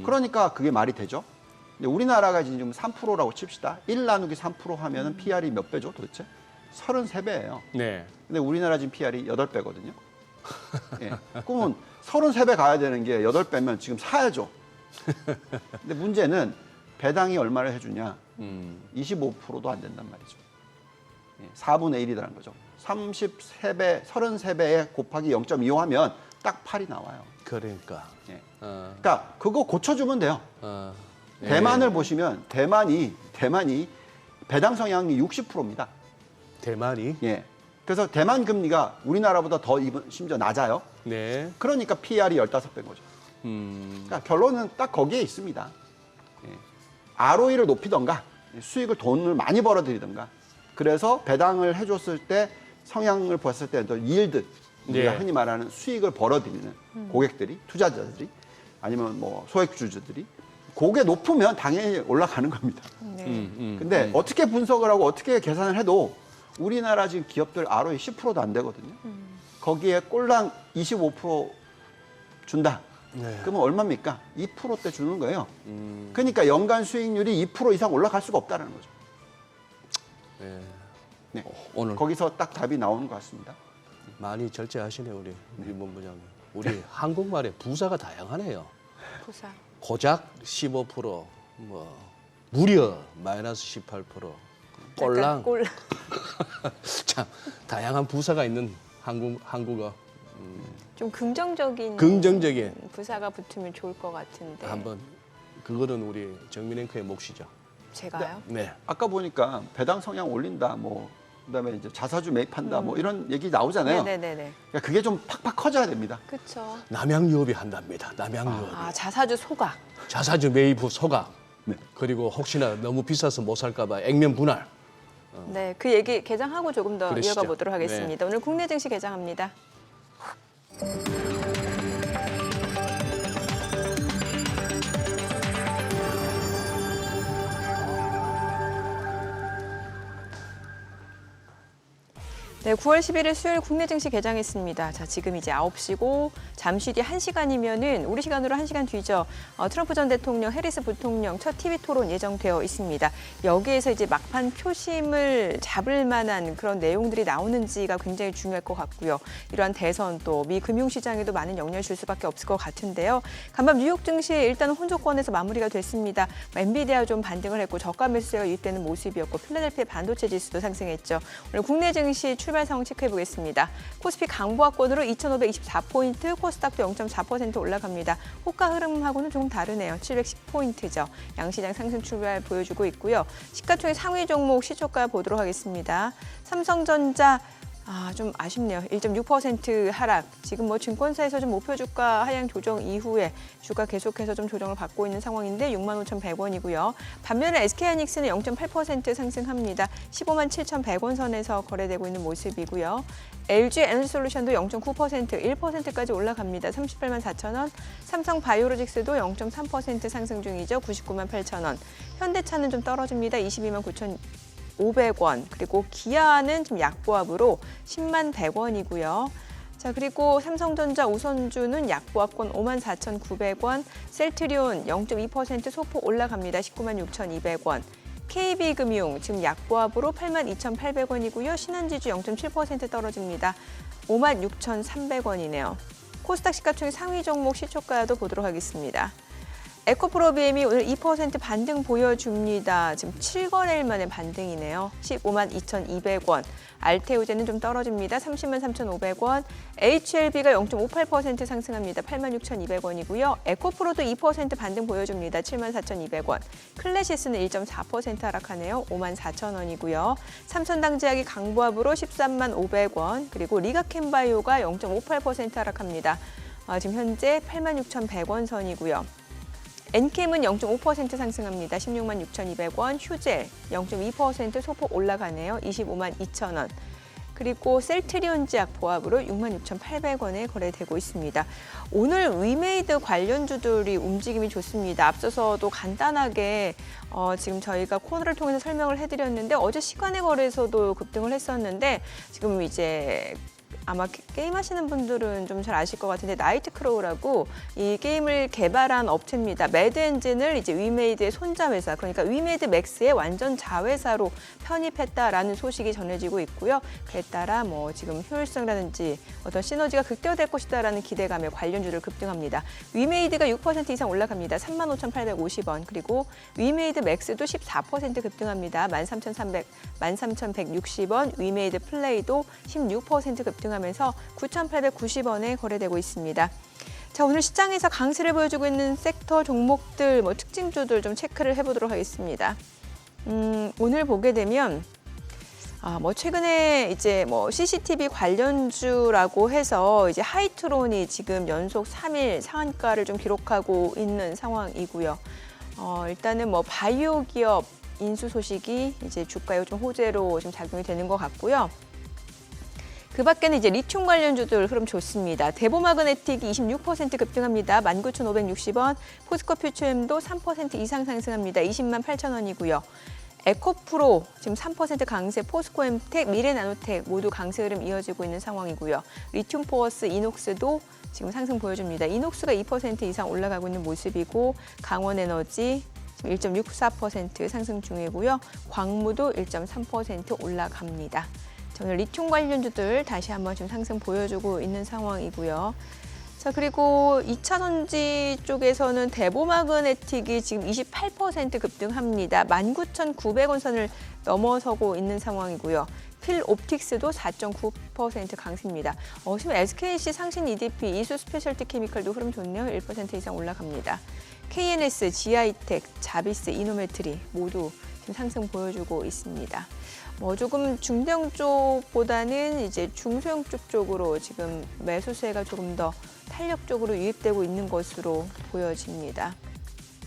그러니까 그게 말이 되죠. 근데 우리나라가 지금 3%라고 칩시다. 1 나누기 3% 하면은 PR이 몇 배죠 도대체? 33배예요. 네. 근데 우리나라 지금 PR이 8배거든요. 예. 그러면 33배 가야 되는 게 8배면 지금 사야죠. 근데 문제는 배당이 얼마를 해주냐? 25%도 안 된단 말이죠. 예. 4분의 1이라는 거죠. 33배 곱하기 0.25 하면 딱 8이 나와요. 그러니까. 예. 어, 그러니까 그거 고쳐주면 돼요. 예. 대만을 보시면 대만이 배당 성향이 60%입니다. 대만이. 예. 그래서 대만 금리가 우리나라보다 더 심지어 낮아요. 네. 그러니까 PR이 15배인 거죠. 그러니까 결론은 딱 거기에 있습니다. 예. ROE를 높이던가 수익을 돈을 많이 벌어들이던가 그래서 배당을 해줬을 때 성향을 봤을 때 또 yield 우리가 네. 흔히 말하는 수익을 벌어들이는 고객들이 투자자들이 아니면 뭐 소액주주들이 그게 높으면 당연히 올라가는 겁니다. 네. 근데 어떻게 분석을 하고 어떻게 계산을 해도 우리나라 지금 기업들 ROE 10%도 안 되거든요. 거기에 꼴랑 25% 준다. 네. 그러면 얼마입니까? 2%대 주는 거예요. 그러니까 연간 수익률이 2% 이상 올라갈 수가 없다는 거죠. 네. 네. 오늘 거기서 딱 답이 나오는 것 같습니다. 많이 절제하시네 우리 본부장님. 우리 한국말에 부사가 다양하네요. 부사. 고작 15%, 뭐 무려 마이너스 18%, 꼴랑. 약간 꼴. 참 다양한 부사가 있는 한국어. 좀 긍정적인 긍정적인. 부사가 붙으면 좋을 것 같은데. 한번 그거는 우리 정민 앵커의 몫이죠. 제가요? 네. 아까 보니까 배당 성향 올린다, 뭐 그다음에 이제 자사주 매입한다, 뭐 이런 얘기 나오잖아요. 네네네. 그러니까 그게 좀 팍팍 커져야 됩니다. 그렇죠. 남양유업이 한답니다. 남양유업이. 아, 자사주 소각. 자사주 매입 후 소각. 네. 그리고 혹시나 너무 비싸서 못 살까 봐 액면 분할. 네, 그 얘기 개장하고 조금 더 그러시죠. 이어가 보도록 하겠습니다. 오늘 국내 증시 개장합니다. 네, 9월 11일 수요일 국내 증시 개장했습니다. 자, 지금 이제 9시고 잠시 뒤 1시간이면은 우리 시간으로 1시간 뒤죠. 트럼프 전 대통령, 해리스 부통령 첫 TV 토론 예정되어 있습니다. 여기에서 이제 막판 표심을 잡을 만한 그런 내용들이 나오는지가 굉장히 중요할 것 같고요. 이러한 대선 또 미 금융시장에도 많은 영향을 줄 수밖에 없을 것 같은데요. 간밤 뉴욕 증시 일단 혼조권에서 마무리가 됐습니다. 엔비디아 좀 반등을 했고 저가 매수세가 유입되는 모습이었고 필라델피아 반도체 지수도 상승했죠. 오늘 국내 증시 출발 상황 체크해 보겠습니다. 코스피 강보합권으로 2,524포인트, 코스닥도 0.4% 올라갑니다. 호가 흐름하고는 조금 다르네요. 710포인트죠. 양시장 상승 출발 보여주고 있고요. 시가총액 상위 종목 시초가 보도록 하겠습니다. 삼성전자 좀 아쉽네요. 1.6% 하락. 지금 뭐 증권사에서 좀 목표 주가 하향 조정 이후에 주가 계속해서 좀 조정을 받고 있는 상황인데 65,100원이고요. 반면에 SK하이닉스는 0.8% 상승합니다. 157,100원 선에서 거래되고 있는 모습이고요. LG 에너지솔루션도 0.9%, 1%까지 올라갑니다. 384,000원. 삼성바이오로직스도 0.3% 상승 중이죠. 998,000원. 현대차는 좀 떨어집니다. 229,500원. 그리고 기아는 좀 약보합으로 101,100원이고요. 자, 그리고 삼성전자 우선주는 약보합권 54,900원, 셀트리온 0.2% 소폭 올라갑니다. 196,200원. KB금융 지금 약보합으로 82,800원이고요. 신한지주 0.7% 떨어집니다. 56,300원이네요. 코스닥 시가총액 상위 종목 시초가도 보도록 하겠습니다. 에코프로비엠이 오늘 2% 반등 보여줍니다. 지금 7거래일 만에 반등이네요. 152,200원. 알테오제는 좀 떨어집니다. 303,500원. HLB가 0.58% 상승합니다. 86,200원이고요. 에코프로도 2% 반등 보여줍니다. 74,200원. 클래시스는 1.4% 하락하네요. 54,000원이고요. 삼천당제약이 강보합으로 135,500원. 그리고 리가캠바이오가 0.58% 하락합니다. 지금 현재 86,100원 선이고요. 엔캠은 0.5% 상승합니다. 166,200원. 휴젤 0.2% 소폭 올라가네요. 252,000원. 그리고 셀트리온제약 보합으로 66,800원에 거래되고 있습니다. 오늘 위메이드 관련주들이 움직임이 좋습니다. 앞서서도 간단하게 지금 저희가 코너를 통해서 설명을 해드렸는데 어제 시간의 거래에서도 급등을 했었는데 지금 이제 아마 게임 하시는 분들은 좀 잘 아실 것 같은데 나이트크로우라고 이 게임을 개발한 업체입니다. 매드 엔진을 이제 위메이드의 손자 회사, 그러니까 위메이드 맥스의 완전 자회사로 편입했다라는 소식이 전해지고 있고요. 그에 따라 뭐 지금 효율성이라든지 어떤 시너지가 극대화될 것이다라는 기대감에 관련주를 급등합니다. 위메이드가 6% 이상 올라갑니다. 35,850원. 그리고 위메이드 맥스도 14% 급등합니다. 13,160원. 위메이드 플레이도 16% 급등하면서 9,890원에 거래되고 있습니다. 자, 오늘 시장에서 강세를 보여주고 있는 섹터 종목들, 특징주들 좀 체크를 해보도록 하겠습니다. 오늘 보게 되면 뭐 최근에 이제 뭐 CCTV 관련주라고 해서 이제 하이트론이 지금 연속 3일 상한가를 좀 기록하고 있는 상황이고요. 일단은 뭐 바이오 기업 인수 소식이 이제 주가에 좀 호재로 좀 작용이 되는 것 같고요. 그 밖에는 이제 리튬 관련주들 흐름 좋습니다. 대보마그네틱이 26% 급등합니다. 19,560원. 포스코 퓨처엠도 3% 이상 상승합니다. 20만 8천 원이고요. 에코프로 지금 3% 강세, 포스코엠텍, 미래나노텍 모두 강세 흐름 이어지고 있는 상황이고요. 리튬 포어스, 이녹스도 지금 상승 보여줍니다. 이녹스가 2% 이상 올라가고 있는 모습이고 강원에너지 지금 1.64% 상승 중이고요. 광무도 1.3% 올라갑니다. 오늘 리튬 관련주들 다시 한번 좀 상승 보여주고 있는 상황이고요. 자, 그리고 2차 전지 쪽에서는 대보마그네틱이 지금 28% 급등합니다. 19,900원 선을 넘어서고 있는 상황이고요. 필옵틱스도 4.9% 강세입니다. 지금 SKC, 상신 EDP, 이수 스페셜티 케미컬도 흐름 좋네요. 1% 이상 올라갑니다. KNS, 지아이텍, 자비스, 이노메트리 모두 지금 상승 보여주고 있습니다. 조금 중대형 쪽보다는 이제 중소형 쪽으로 지금 매수세가 조금 더 탄력적으로 유입되고 있는 것으로 보여집니다.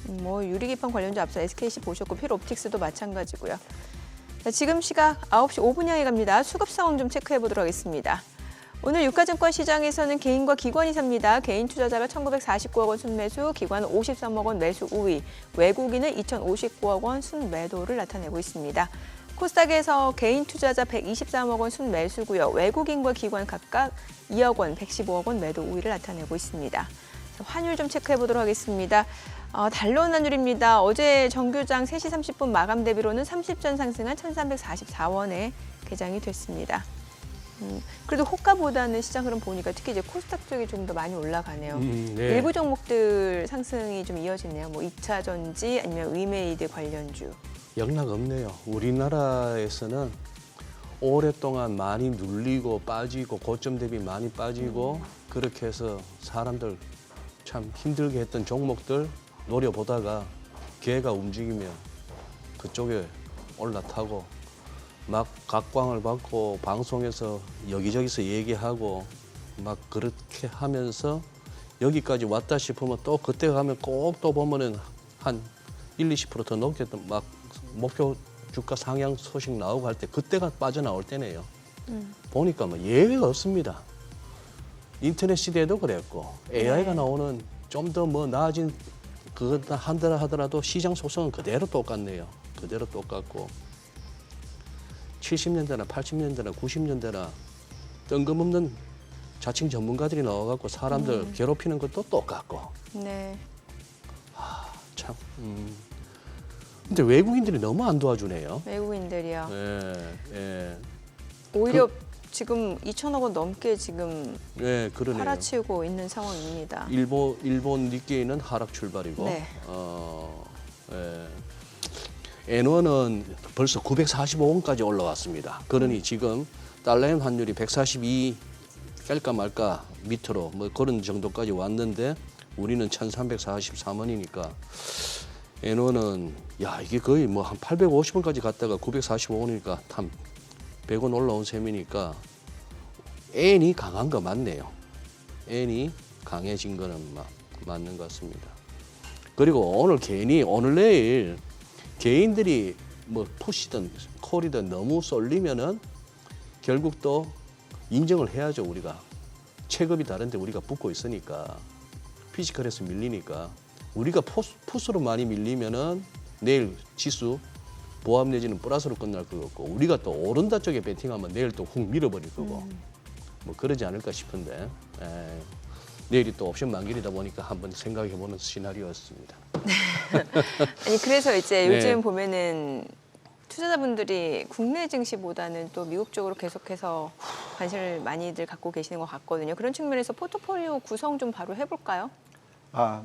유리기판 관련주 앞서 SKC 보셨고 필옵틱스도 마찬가지고요. 자, 지금 시각 9시 5분 향해 갑니다. 수급 상황 좀 체크해 보도록 하겠습니다. 오늘 유가증권 시장에서는 개인과 기관이 삽니다. 개인 투자자가 1,949억 원 순매수, 기관은 53억 원 매수 우위, 외국인은 2,059억 원 순매도를 나타내고 있습니다. 코스닥에서 개인 투자자 123억 원 순매수고요. 외국인과 기관 각각 2억 원, 115억 원 매도 우위를 나타내고 있습니다. 환율 좀 체크해 보도록 하겠습니다. 달러 환율입니다. 어제 정규장 3시 30분 마감 대비로는 30전 상승한 1,344원에 개장이 됐습니다. 그래도 호가보다는 시장 흐름 보니까 특히 이제 코스닥 쪽이 좀 더 많이 올라가네요. 네. 일부 종목들 상승이 좀 이어지네요. 2차 전지 아니면 위메이드 관련주. 영락 없네요. 우리나라에서는 오랫동안 많이 눌리고 빠지고 고점 대비 많이 빠지고 그렇게 해서 사람들 참 힘들게 했던 종목들 노려보다가 기회가 움직이면 그쪽에 올라타고 막 각광을 받고 방송에서 여기저기서 얘기하고 막 그렇게 하면서 여기까지 왔다 싶으면 또 그때 가면 꼭 또 보면은 한 1, 20% 더 높게 막 목표 주가 상향 소식 나오고 할 때 그때가 빠져나올 때네요. 보니까 뭐 예외가 없습니다. 인터넷 시대에도 그랬고 AI가 나오는 좀 더 뭐 나아진 그거 한다 하더라도 시장 속성은 그대로 똑같네요. 그대로 똑같고 70년대나 80년대나 90년대나 뜬금없는 자칭 전문가들이 나와갖고 사람들 괴롭히는 것도 똑같고. 네. 참. 근데 외국인들이 너무 안 도와주네요. 외국인들이요. 예. 오히려 지금 2천억 원 넘게 지금 예, 그러네요. 팔아치우고 있는 상황입니다. 일본 니케이는 하락 출발이고. 네. N1은 벌써 945원까지 올라왔습니다. 그러니 지금 달러엔 환율이 142 깰까 말까 밑으로 뭐 그런 정도까지 왔는데 우리는 1,343원이니까 N1은 야 이게 거의 뭐 한 850원까지 갔다가 945원이니까 한 100원 올라온 셈이니까 N이 강한 거 맞네요. N이 강해진 거는 맞는 것 같습니다. 그리고 오늘 내일 개인들이 뭐 푸시든 콜이든 너무 쏠리면은 결국 또 인정을 해야죠. 우리가 체급이 다른데 우리가 붙고 있으니까 피지컬에서 밀리니까 우리가 푸스로 많이 밀리면은 내일 지수 보합 내지는 플러스로 끝날 것 같고 우리가 또 오른다 쪽에 배팅하면 내일 또 훅 밀어버릴 거고 뭐 그러지 않을까 싶은데 내일이 또 옵션 만기이다 보니까 한번 생각해보는 시나리오였습니다. 아니 그래서 이제 네. 요즘 보면은 투자자분들이 국내 증시보다는 또 미국 쪽으로 계속해서 관심을 많이들 갖고 계시는 것 같거든요. 그런 측면에서 포트폴리오 구성 좀 바로 해볼까요?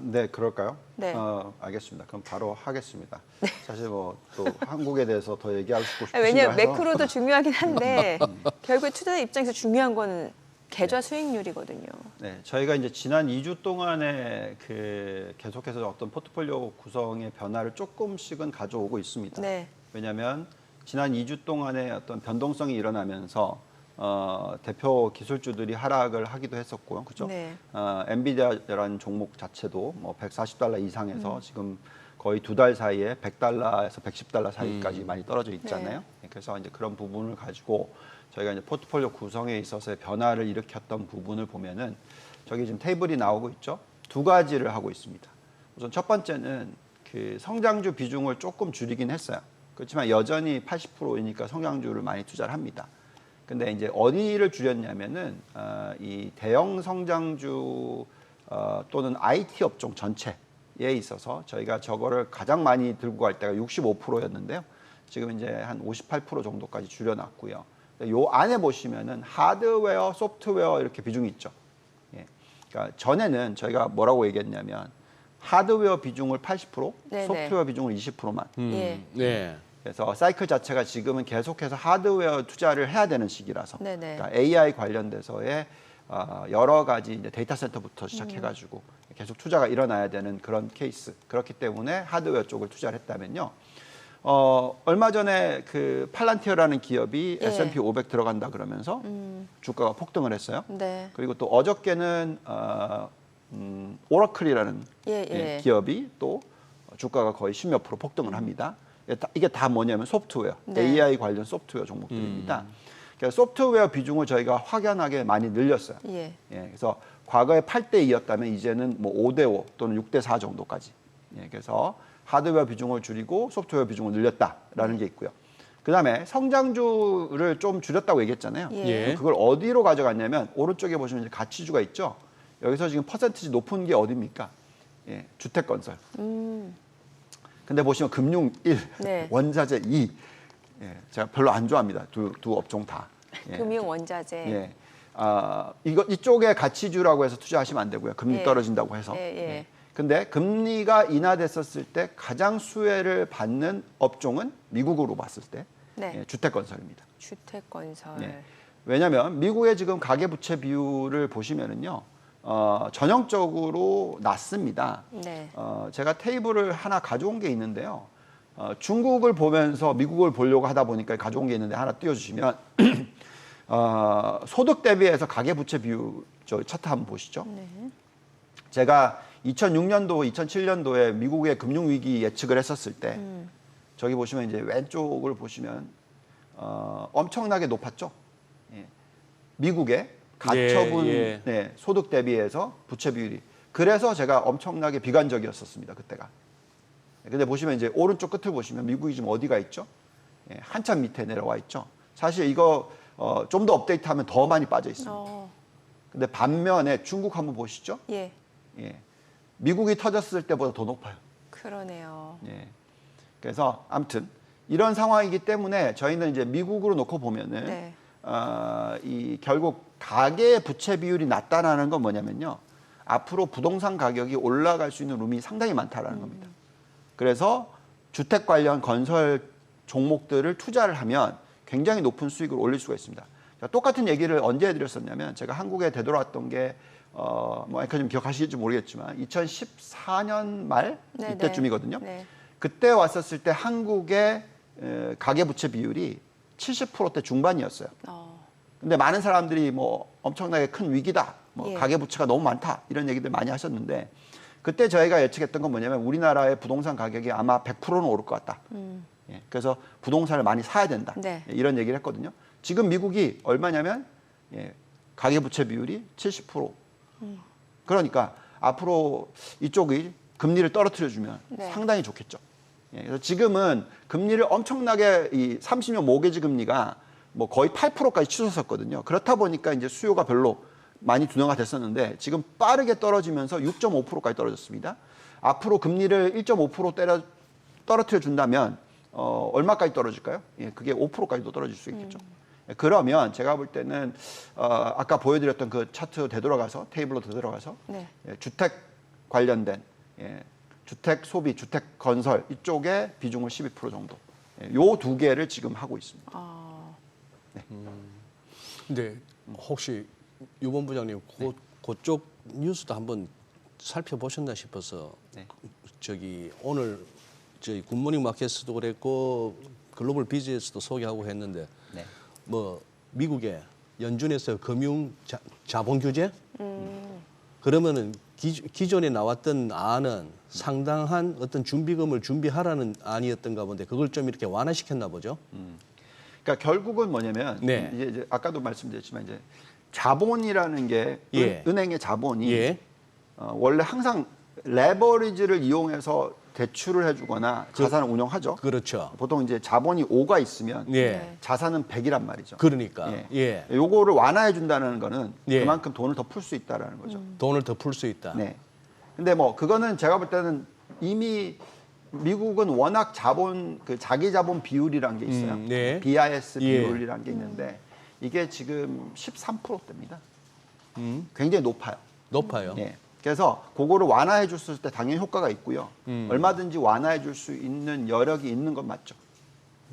네, 그럴까요? 네. 알겠습니다. 그럼 바로 하겠습니다. 사실 뭐 또 한국에 대해서 더 얘기하고 싶으신가 왜냐하면 해서 매크로도 중요하긴 한데 결국에 투자자 입장에서 중요한 거는 계좌 수익률이거든요. 네, 저희가 이제 지난 2주 동안에 계속해서 어떤 포트폴리오 구성의 변화를 조금씩은 가져오고 있습니다. 네. 왜냐하면 지난 2주 동안의 어떤 변동성이 일어나면서 대표 기술주들이 하락을 하기도 했었고요, 그렇죠? 네. 엔비디아라는 종목 자체도 뭐 140달러 이상에서 지금 거의 2달 사이에 100달러에서 110달러 사이까지 많이 떨어져 있잖아요. 그래서 이제 그런 부분을 가지고 저희가 이제 포트폴리오 구성에 있어서의 변화를 일으켰던 부분을 보면은 저기 지금 테이블이 나오고 있죠. 두 가지를 하고 있습니다. 우선 첫 번째는 그 성장주 비중을 조금 줄이긴 했어요. 그렇지만 여전히 80%이니까 성장주를 많이 투자를 합니다. 근데 이제 어디를 줄였냐면은 이 대형 성장주 또는 IT 업종 전체에 있어서 저희가 저거를 가장 많이 들고 갈 때가 65%였는데요. 지금 이제 한 58% 정도까지 줄여놨고요. 요 안에 보시면은 하드웨어, 소프트웨어 이렇게 비중이 있죠. 예. 그러니까 전에는 저희가 뭐라고 얘기했냐면 하드웨어 비중을 80%, 네네. 소프트웨어 비중을 20%만. 예. 네. 그래서 사이클 자체가 지금은 계속해서 하드웨어 투자를 해야 되는 시기라서 네네. 그러니까 AI 관련돼서의 여러 가지 이제 데이터 센터부터 시작해가지고 계속 투자가 일어나야 되는 그런 케이스. 그렇기 때문에 하드웨어 쪽을 투자를 했다면요. 얼마 전에 그 팔란티어라는 기업이 예. S&P 500 들어간다 그러면서 주가가 폭등을 했어요. 네. 그리고 또 어저께는 오라클이라는 예. 기업이 또 주가가 거의 10몇 프로 폭등을 합니다. 이게 다 뭐냐면 소프트웨어, 네. AI 관련 소프트웨어 종목들입니다. 그래서 소프트웨어 비중을 저희가 확연하게 많이 늘렸어요. 예. 그래서 과거에 8대 2였다면 이제는 뭐 5대 5 또는 6대 4 정도까지. 그래서 하드웨어 비중을 줄이고 소프트웨어 비중을 늘렸다라는 게 있고요. 그다음에 성장주를 좀 줄였다고 얘기했잖아요. 예. 그걸 어디로 가져갔냐면 오른쪽에 보시면 이제 가치주가 있죠. 여기서 지금 퍼센티지 높은 게 어디입니까? 주택건설. 근데 보시면 금융 1, 네. 원자재 2. 제가 별로 안 좋아합니다. 두 업종 다. 금융 원자재. 이쪽에 가치주라고 해서 투자하시면 안 되고요. 금리 예. 떨어진다고 해서. 예. 근데 금리가 인하됐었을 때 가장 수혜를 받는 업종은 미국으로 봤을 때 네. 주택건설입니다. 주택건설. 왜냐하면 미국의 지금 가계부채 비율을 보시면은요, 전형적으로 낮습니다. 네. 제가 테이블을 하나 가져온 게 있는데요. 중국을 보면서 미국을 보려고 하다 보니까 가져온 게 있는데 하나 띄워주시면 소득 대비해서 가계부채 비율 저 차트 한번 보시죠. 네. 제가 2006년도, 2007년도에 미국의 금융위기 예측을 했었을 때 저기 보시면 이제 왼쪽을 보시면 엄청나게 높았죠. 미국의 가처분 소득 대비해서 부채 비율이. 그래서 제가 엄청나게 비관적이었었습니다. 그때가. 근데 보시면 이제 오른쪽 끝을 보시면 미국이 지금 어디가 있죠? 한참 밑에 내려와 있죠. 사실 이거 좀 더 업데이트하면 더 많이 빠져 있습니다. 근데 반면에 중국 한번 보시죠. 예. 미국이 터졌을 때보다 더 높아요. 그러네요. 그래서 아무튼 이런 상황이기 때문에 저희는 이제 미국으로 놓고 보면은 네. 이 결국 가계 부채 비율이 낮다라는 건 뭐냐면요. 앞으로 부동산 가격이 올라갈 수 있는 룸이 상당히 많다라는 겁니다. 그래서 주택 관련 건설 종목들을 투자를 하면 굉장히 높은 수익을 올릴 수가 있습니다. 똑같은 얘기를 언제 해드렸었냐면 제가 한국에 되돌아왔던 게 뭐 좀 기억하실지 모르겠지만 2014년 말 이때쯤이거든요. 네. 그때 왔었을 때 한국의 가계부채 비율이 70%대 중반이었어요. 근데 많은 사람들이 뭐 엄청나게 큰 위기다, 뭐 가계부채가 너무 많다 이런 얘기들 많이 하셨는데 그때 저희가 예측했던 건 뭐냐면 우리나라의 부동산 가격이 아마 100%는 오를 것 같다. 그래서 부동산을 많이 사야 된다. 네. 이런 얘기를 했거든요. 지금 미국이 얼마냐면 가계부채 비율이 70%. 그러니까 앞으로 이쪽이 금리를 떨어뜨려주면 상당히 좋겠죠. 그래서 지금은 금리를 엄청나게 이 30년 모기지 금리가 뭐 거의 8%까지 치솟았거든요. 그렇다 보니까 이제 수요가 별로 많이 둔화가 됐었는데 지금 빠르게 떨어지면서 6.5%까지 떨어졌습니다. 앞으로 금리를 1.5% 떨어뜨려 준다면 얼마까지 떨어질까요? 그게 5%까지도 떨어질 수 있겠죠. 그러면 제가 볼 때는 아까 보여드렸던 그 차트 되돌아가서 테이블로 되돌아가서 주택 관련된 주택 소비, 주택 건설 이쪽에 비중을 12% 정도. 요 두 개를 지금 하고 있습니다. 근데 혹시 유본 부장님 그쪽 뉴스도 한번 살펴보셨나 싶어서 저기 오늘 저희 굿모닝 마켓스도 그랬고 글로벌 비즈니스도 소개하고 했는데 네. 뭐 미국의 연준에서 금융 자본 규제 그러면은 기존에 나왔던 안은 상당한 어떤 준비금을 준비하라는 안이었던가 본데 그걸 좀 이렇게 완화시켰나 보죠. 그러니까 결국은 뭐냐면 네. 이제 아까도 말씀드렸지만 이제 자본이라는 게 예. 은행의 자본이 예. 원래 항상 레버리지를 이용해서 대출을 해주거나 자산을 운용하죠. 그렇죠. 보통 이제 자본이 5가 있으면 예. 자산은 100이란 말이죠. 그러니까 예. 예. 요거를 완화해 준다는 거는 예. 그만큼 돈을 더 풀 수 있다라는 거죠. 돈을 더 풀 수 있다. 네. 근데 뭐 그거는 제가 볼 때는 이미 미국은 워낙 자본 그 자기 자본 비율이란 게 있어요. 네. BIS 예. 비율이란 게 있는데 이게 지금 13%대입니다. 굉장히 높아요. 높아요. 예. 그래서 그거를 완화해 줬을 때 당연히 효과가 있고요. 얼마든지 완화해 줄 수 있는 여력이 있는 건 맞죠.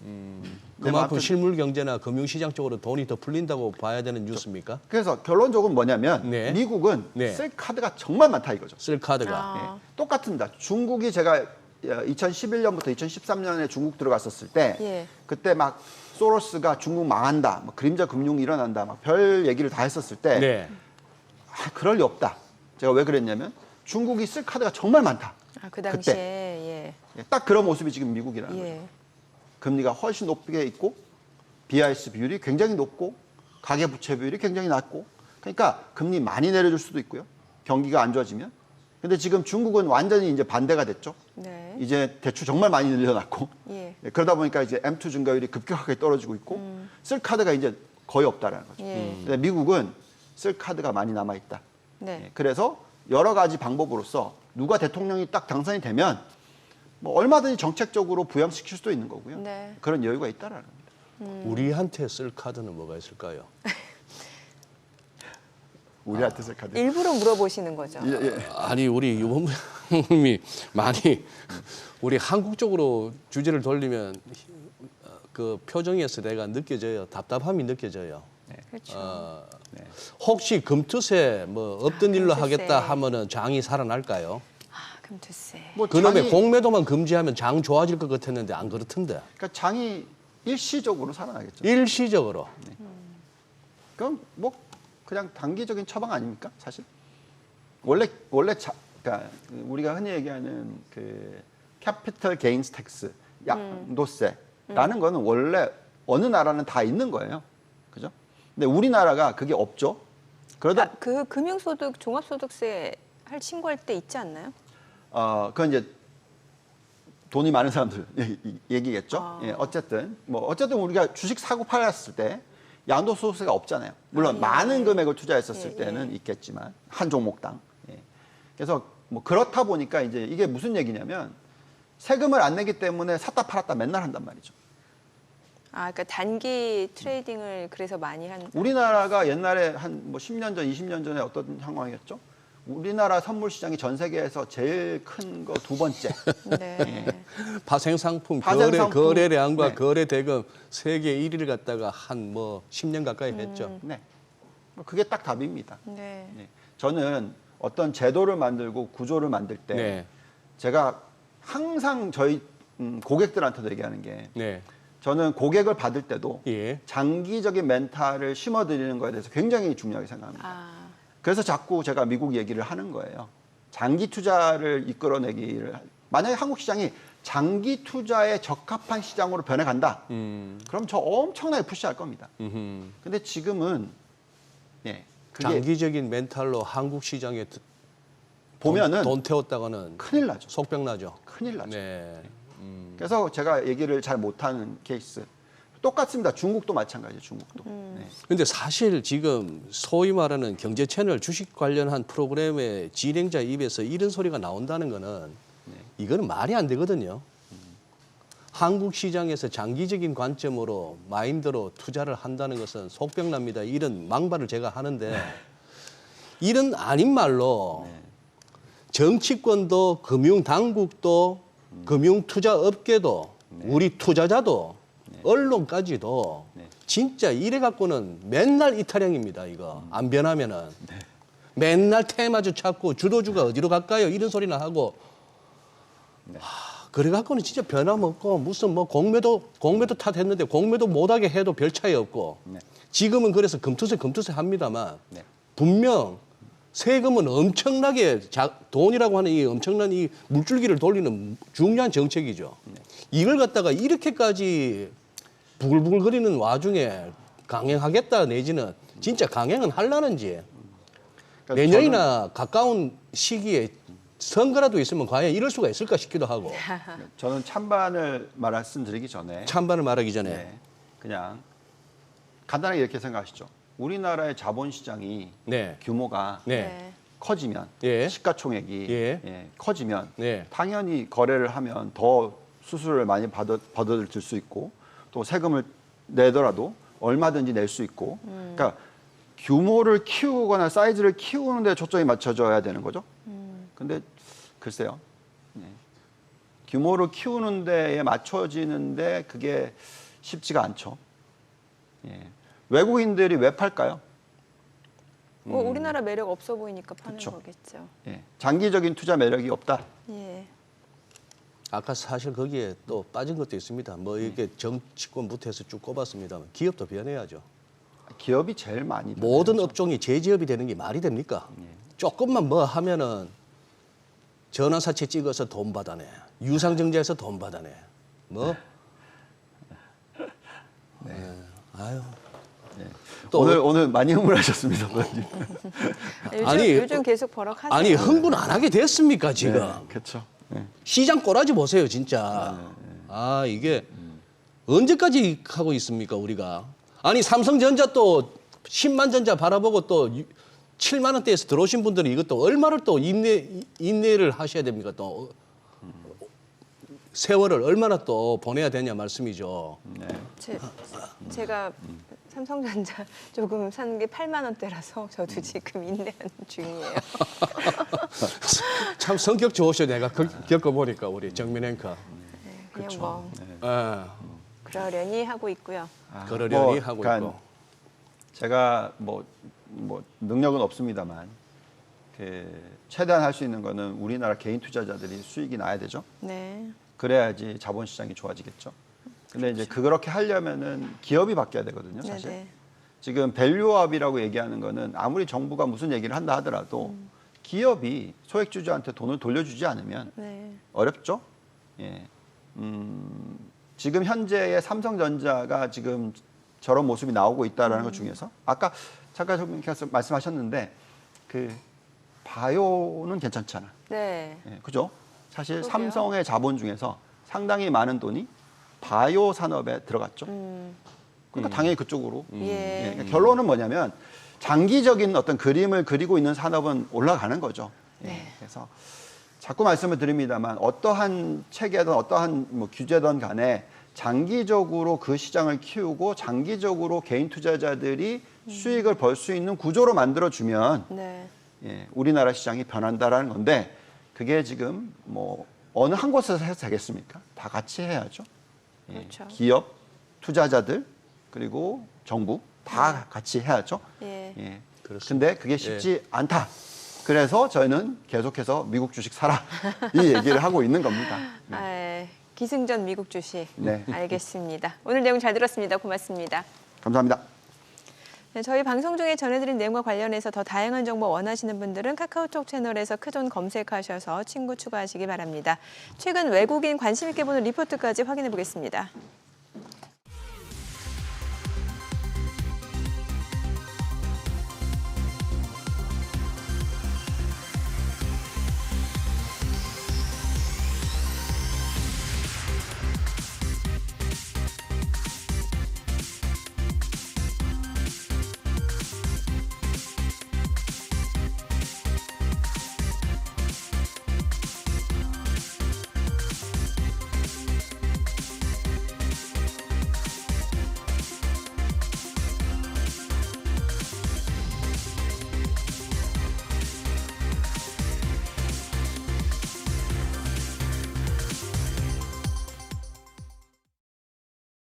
근데 뭐 그만큼 아무튼 실물 경제나 금융 시장 쪽으로 돈이 더 풀린다고 봐야 되는 뉴스입니까? 그래서 결론적으로 뭐냐면 네. 미국은 네. 쓸 카드가 정말 많다 이거죠. 쓸 카드가. 아. 예. 똑같습니다. 중국이 제가 2011년부터 2013년에 중국 들어갔었을 때 예. 그때 막 소로스가 중국 망한다, 뭐 그림자 금융이 일어난다, 막 별 얘기를 다 했었을 때 네. 그럴 리 없다. 제가 왜 그랬냐면 중국이 쓸 카드가 정말 많다. 아, 그 당시에 예, 딱 그런 모습이 지금 미국이라는 예. 거죠. 예. 금리가 훨씬 높게 있고 BIS 비율이 굉장히 높고 가계부채 비율이 굉장히 낮고 그러니까 금리 많이 내려줄 수도 있고요. 경기가 안 좋아지면. 근데 지금 중국은 완전히 이제 반대가 됐죠. 네. 이제 대출 정말 많이 늘려놨고 예. 예, 그러다 보니까 이제 M2 증가율이 급격하게 떨어지고 있고 쓸 카드가 이제 거의 없다라는 거죠. 예. 근데 미국은 쓸 카드가 많이 남아 있다. 네. 예, 그래서 여러 가지 방법으로서 누가 대통령이 딱 당선이 되면 뭐 얼마든지 정책적으로 부양시킬 수도 있는 거고요. 네. 그런 여유가 있다라는 겁니다. 우리한테 쓸 카드는 뭐가 있을까요? 우리한테 쓸 카드. 일부러 물어보시는 거죠. 예, 예. 아니 우리 유본부님이 많이 우리 한국 쪽으로 주제를 돌리면 그 표정에서 내가 느껴져요. 답답함이 느껴져요. 그렇죠. 네. 혹시 금투세 뭐 없던 일로 금투세. 하겠다 하면은 장이 살아날까요? 아, 금투세. 뭐 그놈의 장이, 공매도만 금지하면 장 좋아질 것 같았는데 안 그렇던데. 그러니까 장이 일시적으로 살아나겠죠. 일시적으로. 그럼 뭐 그냥 단기적인 처방 아닙니까? 사실 원래 그러니까 우리가 흔히 얘기하는 그 캐피털 게인스 텍스 양도세라는 거는 원래 어느 나라는 다 있는 거예요. 그죠? 근데 우리나라가 그게 없죠. 그러다 아, 그 금융소득 종합소득세 할 신고할 때 있지 않나요? 그건 이제 돈이 많은 사람들 얘기겠죠. 아. 예, 어쨌든 우리가 주식 사고 팔았을 때 양도소득세가 없잖아요. 물론 아, 예. 많은 금액을 투자했었을 예, 때는 있겠지만 한 종목당. 예. 그래서 뭐 그렇다 보니까 이제 이게 무슨 얘기냐면 세금을 안 내기 때문에 샀다 팔았다 맨날 한단 말이죠. 아, 그러니까 단기 트레이딩을 그래서 많이 한. 우리나라가 옛날에 한 뭐 10년 전, 20년 전에 어떤 상황이었죠? 우리나라 선물 시장이 전 세계에서 제일 큰 거 두 번째. 네. 파생상품 파생상품. 거래량과 네. 거래 대금 세계 1위를 갖다가 한 뭐 10년 가까이 했죠. 네. 뭐 그게 딱 답입니다. 네. 네. 저는 어떤 제도를 만들고 구조를 만들 때 네. 제가 항상 저희 고객들한테도 얘기하는 게 네. 저는 고객을 받을 때도 예. 장기적인 멘탈을 심어드리는 거에 대해서 굉장히 중요하게 생각합니다. 아, 그래서 자꾸 제가 미국 얘기를 하는 거예요. 장기 투자를 이끌어내기를 만약에 한국 시장이 장기 투자에 적합한 시장으로 변해간다. 그럼 저 엄청나게 푸시할 겁니다. 근데 지금은 예, 그게 장기적인 멘탈로 한국 시장에 보면은 돈 태웠다가는 큰일 나죠. 속병 나죠. 큰일 나죠. 네. 그래서 제가 얘기를 잘 못하는 케이스 똑같습니다. 중국도 마찬가지예요. 중국도. 네. 근데 사실 지금 소위 말하는 경제 채널 주식 관련한 프로그램의 진행자 입에서 이런 소리가 나온다는 거는 이거는 말이 안 되거든요. 한국 시장에서 장기적인 관점으로 마인드로 투자를 한다는 것은 속병납니다. 이런 망발을 제가 하는데 이런 아닌 말로 정치권도 금융당국도 금융투자업계도 우리 투자자도 언론까지도 진짜 이래 갖고는 맨날 이탈형입니다. 이거 안 변하면은 맨날 테마주 찾고 주도주가 어디로 갈까요? 이런 소리나 하고 그래갖고는 진짜 변함없고 무슨 뭐 공매도 탓했는데 공매도 못하게 해도 별 차이 없고 네. 지금은 그래서 금투세 합니다만 네. 분명 세금은 엄청나게 돈이라고 하는 이 엄청난 이 물줄기를 돌리는 중요한 정책이죠. 이걸 갖다가 이렇게까지 부글부글거리는 와중에 강행하겠다 내지는 진짜 강행은 할라는지 그러니까 내년이나 가까운 시기에 선거라도 있으면 과연 이럴 수가 있을까 싶기도 하고 저는 찬반을 말씀드리기 전에 찬반을 말하기 전에 네, 그냥 간단하게 이렇게 생각하시죠. 우리나라의 자본시장이 네. 규모가 네. 커지면 예. 시가총액이 예. 커지면 네. 당연히 거래를 하면 더 수수료를 많이 받아들 수 있고 또 세금을 내더라도 얼마든지 낼 수 있고 그러니까 규모를 키우거나 사이즈를 키우는 데 초점이 맞춰져야 되는 거죠. 근데 글쎄요. 네. 규모를 키우는 데에 맞춰지는데 그게 쉽지가 않죠. 예. 외국인들이 왜 팔까요? 뭐 우리나라 매력 없어 보이니까 파는 그쵸. 거겠죠. 예. 장기적인 투자 매력이 없다. 예. 아까 사실 거기에 또 빠진 것도 있습니다. 뭐 이렇게 정치권부터 해서 쭉 꼽았습니다만 기업도 변해야죠. 기업이 제일 많이 모든 업종이 제지업이 되는 게 말이 됩니까? 조금만 뭐 하면은 전환사채 찍어서 돈 받아내. 유상증자해서 돈 받아내. 뭐? 네. 아유. 또 오늘 많이 흥분하셨습니다, 선생님. 요즘 계속 버럭하죠. 아니 흥분 안 하게 됐습니까 지금? 네, 그렇죠. 네. 시장 꼬라지 보세요 진짜. 아 이게 언제까지 하고 있습니까 우리가? 아니 삼성전자 또 10만 전자 바라보고 또 7만 원대에서 들어오신 분들은 이것도 얼마를 또 인내를 하셔야 됩니까? 또 세월을 얼마나 또 보내야 되냐 말씀이죠. 네. 제가 삼성전자 조금 산 게 8만 원대라서 저도 지금 인내하는 중이에요. 참 성격 좋으셔 내가 겪어보니까 우리 정민 앵커. 네, 그냥 뭐 그러려니 하고 있고요. 그러려니 하고 그러니까 있고. 제가 뭐 능력은 없습니다만 최대한 할 수 있는 거는 우리나라 개인 투자자들이 수익이 나야 되죠. 네. 그래야지 자본시장이 좋아지겠죠. 근데 이제 그렇게 하려면은 기업이 바뀌어야 되거든요, 사실. 네네. 지금 밸류업이라고 얘기하는 거는 아무리 정부가 무슨 얘기를 한다 하더라도 기업이 소액주주한테 돈을 돌려주지 않으면 네. 어렵죠. 예. 지금 현재의 삼성전자가 지금 저런 모습이 나오고 있다라는 것 중에서 아까 잠깐 말씀하셨는데 그 바이오는 괜찮잖아. 네. 예, 그죠? 사실 그러게요. 삼성의 자본 중에서 상당히 많은 돈이 바이오 산업에 들어갔죠. 그러니까 당연히 그쪽으로. 예. 예, 그러니까 결론은 뭐냐면 장기적인 어떤 그림을 그리고 있는 산업은 올라가는 거죠. 예, 네. 그래서 자꾸 말씀을 드립니다만 어떠한 체계든 어떠한 뭐 규제든 간에 장기적으로 그 시장을 키우고 장기적으로 개인 투자자들이 수익을 벌 수 있는 구조로 만들어주면 네. 예, 우리나라 시장이 변한다라는 건데 그게 지금 뭐 어느 한 곳에서 해서 되겠습니까? 다 같이 해야죠. 예, 그렇죠. 기업, 투자자들 그리고 정부 다 같이 해야죠. 예. 예. 그렇습니다. 근데 그게 쉽지 않다. 그래서 저희는 계속해서 미국 주식 사라 이 얘기를 하고 있는 겁니다. 아, 기승전 미국 주식. 네. 알겠습니다. 오늘 내용 잘 들었습니다. 고맙습니다. 감사합니다. 네, 저희 방송 중에 전해드린 내용과 관련해서 더 다양한 정보 원하시는 분들은 카카오톡 채널에서 크존 검색하셔서 친구 추가하시기 바랍니다. 최근 외국인 관심 있게 보는 리포트까지 확인해 보겠습니다.